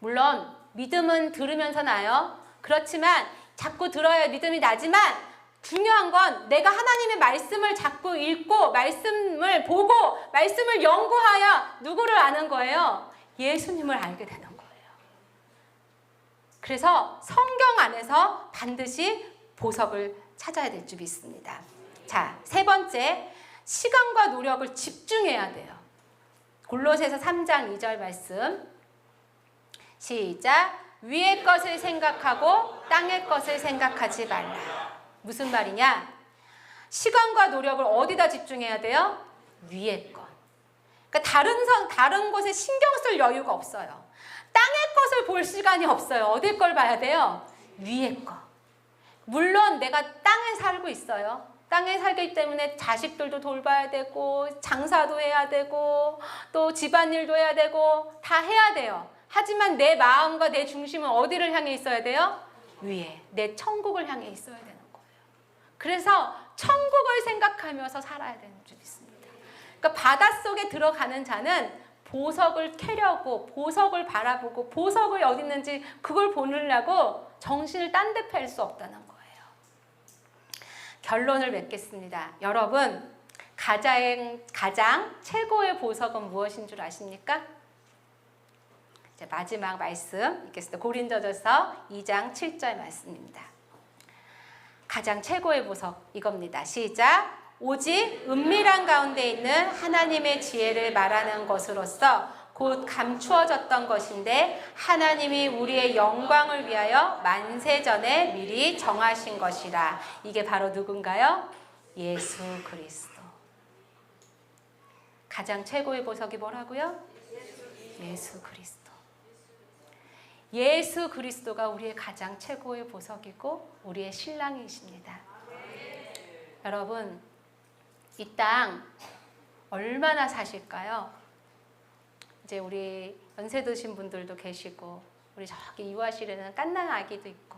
물론 믿음은 들으면서 나요. 그렇지만 자꾸 들어야 믿음이 나지만 중요한 건 내가 하나님의 말씀을 자꾸 읽고 말씀을 보고 말씀을 연구하여 누구를 아는 거예요? 예수님을 알게 되는 거예요. 그래서 성경 안에서 반드시 보석을 찾아야 될 줄 믿습니다. 자, 3번째, 시간과 노력을 집중해야 돼요. 골로새서 3장 2절 말씀 시작. 위의 것을 생각하고 땅의 것을 생각하지 말라. 무슨 말이냐? 시간과 노력을 어디다 집중해야 돼요? 위의 것. 그러니까 다른 곳에 신경 쓸 여유가 없어요. 땅의 것을 볼 시간이 없어요. 어딜 걸 봐야 돼요? 위의 것. 물론 내가 땅에 살고 있어요. 땅에 살기 때문에 자식들도 돌봐야 되고 장사도 해야 되고 또 집안일도 해야 되고 다 해야 돼요. 하지만 내 마음과 내 중심은 어디를 향해 있어야 돼요? 위에, 내 천국을 향해 있어야 되는 거예요. 그래서 천국을 생각하면서 살아야 되는 줄 믿습니다. 그러니까 바닷속에 들어가는 자는 보석을 캐려고, 보석을 바라보고, 보석을 어디 있는지 그걸 보느라고 정신을 딴 데 팰 수 없다는 거예요. 결론을 맺겠습니다. 여러분, 가장 최고의 보석은 무엇인 줄 아십니까? 이제 마지막 말씀 읽겠습니다. 고린도전서 2장 7절 말씀입니다. 가장 최고의 보석 이겁니다. 시작. 오직 은밀한 가운데 있는 하나님의 지혜를 말하는 것으로서 곧 감추어졌던 것인데 하나님이 우리의 영광을 위하여 만세전에 미리 정하신 것이라. 이게 바로 누군가요? 예수 그리스도. 가장 최고의 보석이 뭐라고요? 예수 그리스도. 예수 그리스도가 우리의 가장 최고의 보석이고 우리의 신랑이십니다. 여러분, 이 땅 얼마나 사실까요? 이제 우리 연세 드신 분들도 계시고 우리 저기 유아실에는 갓난 아기도 있고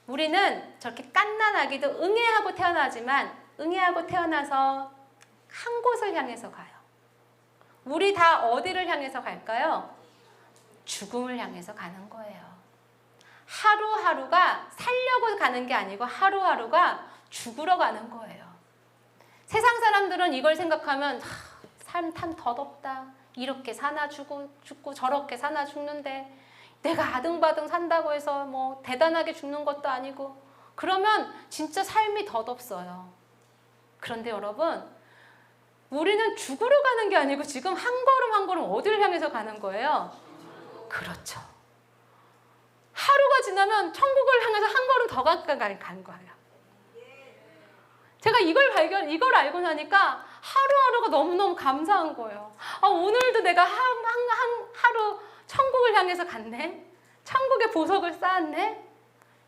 우리는 저렇게 갓난 아기도 응애하고 태어나지만 응애하고 태어나서 한 곳을 향해서 가요. 우리 다 어디를 향해서 갈까요? 죽음을 향해서 가는 거예요. 하루하루가 살려고 가는 게 아니고 하루하루가 죽으러 가는 거예요. 세상 사람들은 이걸 생각하면 삶 참 더럽다. 이렇게 사나 죽고 저렇게 사나 죽는데 내가 아등바등 산다고 해서 뭐 대단하게 죽는 것도 아니고 그러면 진짜 삶이 덧없어요. 그런데 여러분, 우리는 죽으러 가는 게 아니고 지금 한 걸음 한 걸음 어디를 향해서 가는 거예요? 그렇죠. 하루가 지나면 천국을 향해서 한 걸음 더 가까이 간 거예요. 제가 이걸 알고 나니까 하루하루가 너무너무 감사한 거예요. 오늘도 내가 하루 천국을 향해서 갔네? 천국의 보석을 쌓았네?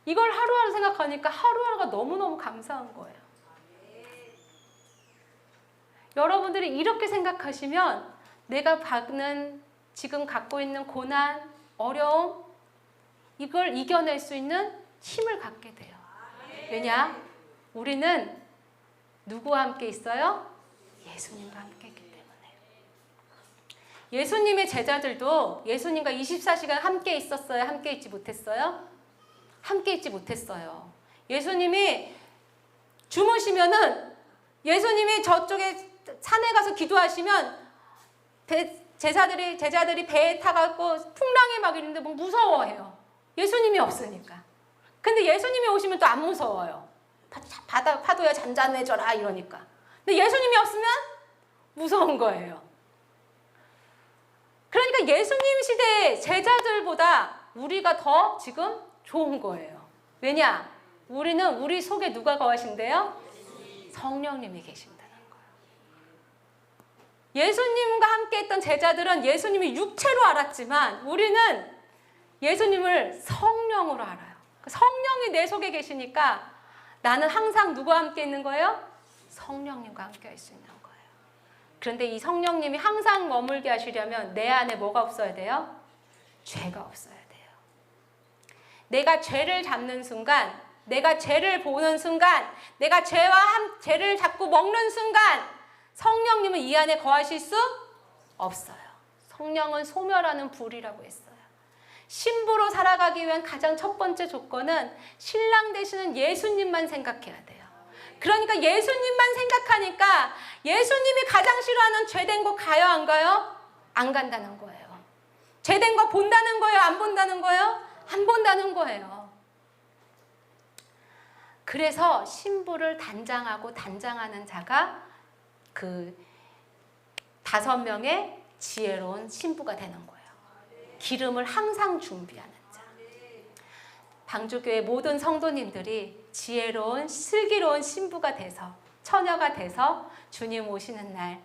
이걸 하루하루 생각하니까 하루하루가 너무너무 감사한 거예요. 여러분들이 이렇게 생각하시면 내가 지금 갖고 있는 고난, 어려움, 이걸 이겨낼 수 있는 힘을 갖게 돼요. 왜냐? 우리는 누구와 함께 있어요? 예수님과 함께 있기 때문에. 예수님의 제자들도 예수님과 24시간 함께 있었어요? 함께 있지 못했어요? 함께 있지 못했어요. 예수님이 주무시면은 예수님이 저쪽에 산에 가서 기도하시면 제자들이 배에 타갖고 풍랑에 막 이러는데 뭐 무서워해요. 예수님이 없으니까. 근데 예수님이 오시면 또 안 무서워요. 파도야 잔잔해져라 이러니까. 근데 예수님이 없으면 무서운 거예요. 그러니까 예수님 시대의 제자들보다 우리가 더 지금 좋은 거예요. 왜냐? 우리는 우리 속에 누가 거하신대요? 성령님이 계신다는 거예요. 예수님과 함께 했던 제자들은 예수님이 육체로 알았지만 우리는 예수님을 성령으로 알아요. 성령이 내 속에 계시니까 나는 항상 누구와 함께 있는 거예요? 성령님과 함께 할 수 있는 거예요. 그런데 이 성령님이 항상 머물게 하시려면 내 안에 뭐가 없어야 돼요? 죄가 없어야 돼요. 내가 죄를 잡는 순간, 내가 죄를 보는 순간, 내가 죄를 자꾸 먹는 순간 성령님은 이 안에 거하실 수 없어요. 성령은 소멸하는 불이라고 했어요. 신부로 살아가기 위한 가장 첫 번째 조건은 신랑 되시는 예수님만 생각해야 돼요. 그러니까 예수님만 생각하니까 예수님이 가장 싫어하는 죄된 거 가요, 안 가요? 안 간다는 거예요. 죄된 거 본다는 거예요, 안 본다는 거예요? 안 본다는 거예요. 그래서 신부를 단장하는 자가 그 5명의 지혜로운 신부가 되는 거예요. 기름을 항상 준비하는 자. 방주교회 모든 성도님들이 지혜로운 슬기로운 신부가 돼서 처녀가 돼서 주님 오시는 날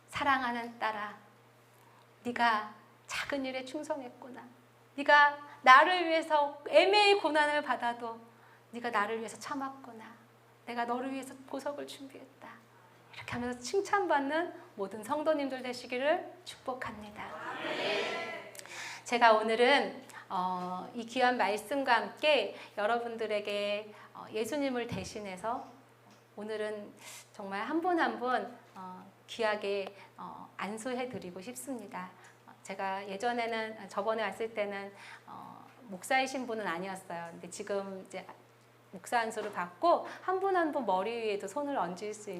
사랑하는 딸아, 네가 작은 일에 충성했구나. 네가 나를 위해서 애매히 고난을 받아도 네가 나를 위해서 참았구나. 내가 너를 위해서 보석을 준비했다. 이렇게 하면서 칭찬받는 모든 성도님들 되시기를 축복합니다. 제가 오늘은 이 귀한 말씀과 함께 여러분들에게 예수님을 대신해서 오늘은 정말 한 분 한 분 귀하게 안수해 드리고 싶습니다. 제가 예전에는 저번에 왔을 때는 목사이신 분은 아니었어요. 근데 지금 이제 목사 안수를 받고 한 분 한 분 머리 위에도 손을 얹을 수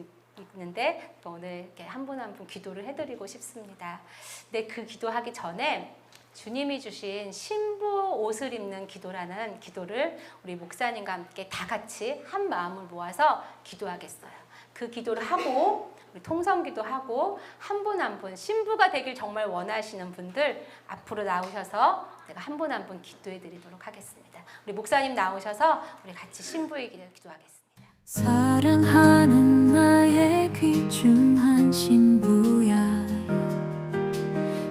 있는데 또 오늘 이렇게 한 분 한 분 기도를 해드리고 싶습니다. 근데 그 기도하기 전에 주님이 주신 신부 옷을 입는 기도라는 기도를 우리 목사님과 함께 다 같이 한 마음을 모아서 기도하겠어요. 그 기도를 하고 우리 통성기도 하고 한 분 한 분 신부가 되길 정말 원하시는 분들 앞으로 나오셔서 내가 한 분 한 분 기도해 드리도록 하겠습니다. 우리 목사님 나오셔서 우리 같이 신부의 기도를 기도하겠습니다. 사랑하는 나의 귀중한 신부야,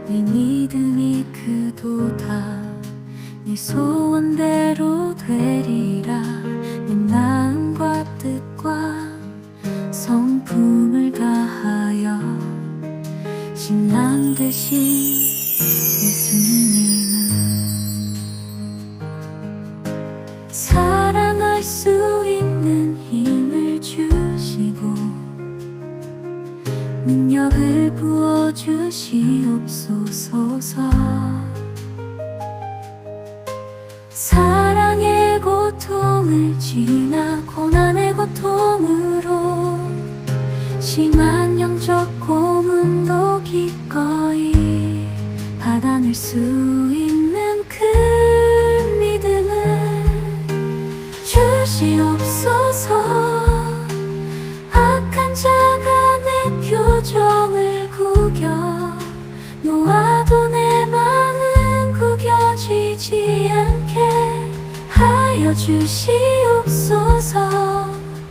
네 믿음이 크도다. 네 소원대로 되리라. 내 마음과 뜻과 성품을 다하여 신랑 되신 예수님은 사랑할 수 있는 힘을 주시고 능력을 부어주시옵소서. 사랑의 고통을 지나 고난의 고통으로 심한 영적 고문도 기꺼이 받아낼 수 있는 그 믿음을 주시옵소서. 악한 자가 내 표정을 구겨 놓아도 내 마음은 구겨지지 않게 하여 주시옵소서.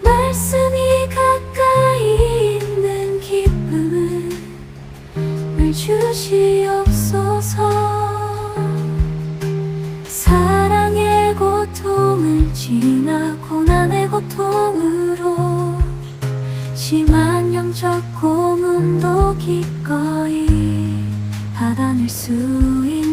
말씀이 가까이 있는 기쁨을 주시옵소서. 사랑의 고통을 지나 고난의 고통으로 심한 영적 고문도 기꺼이 받아낼 수 있는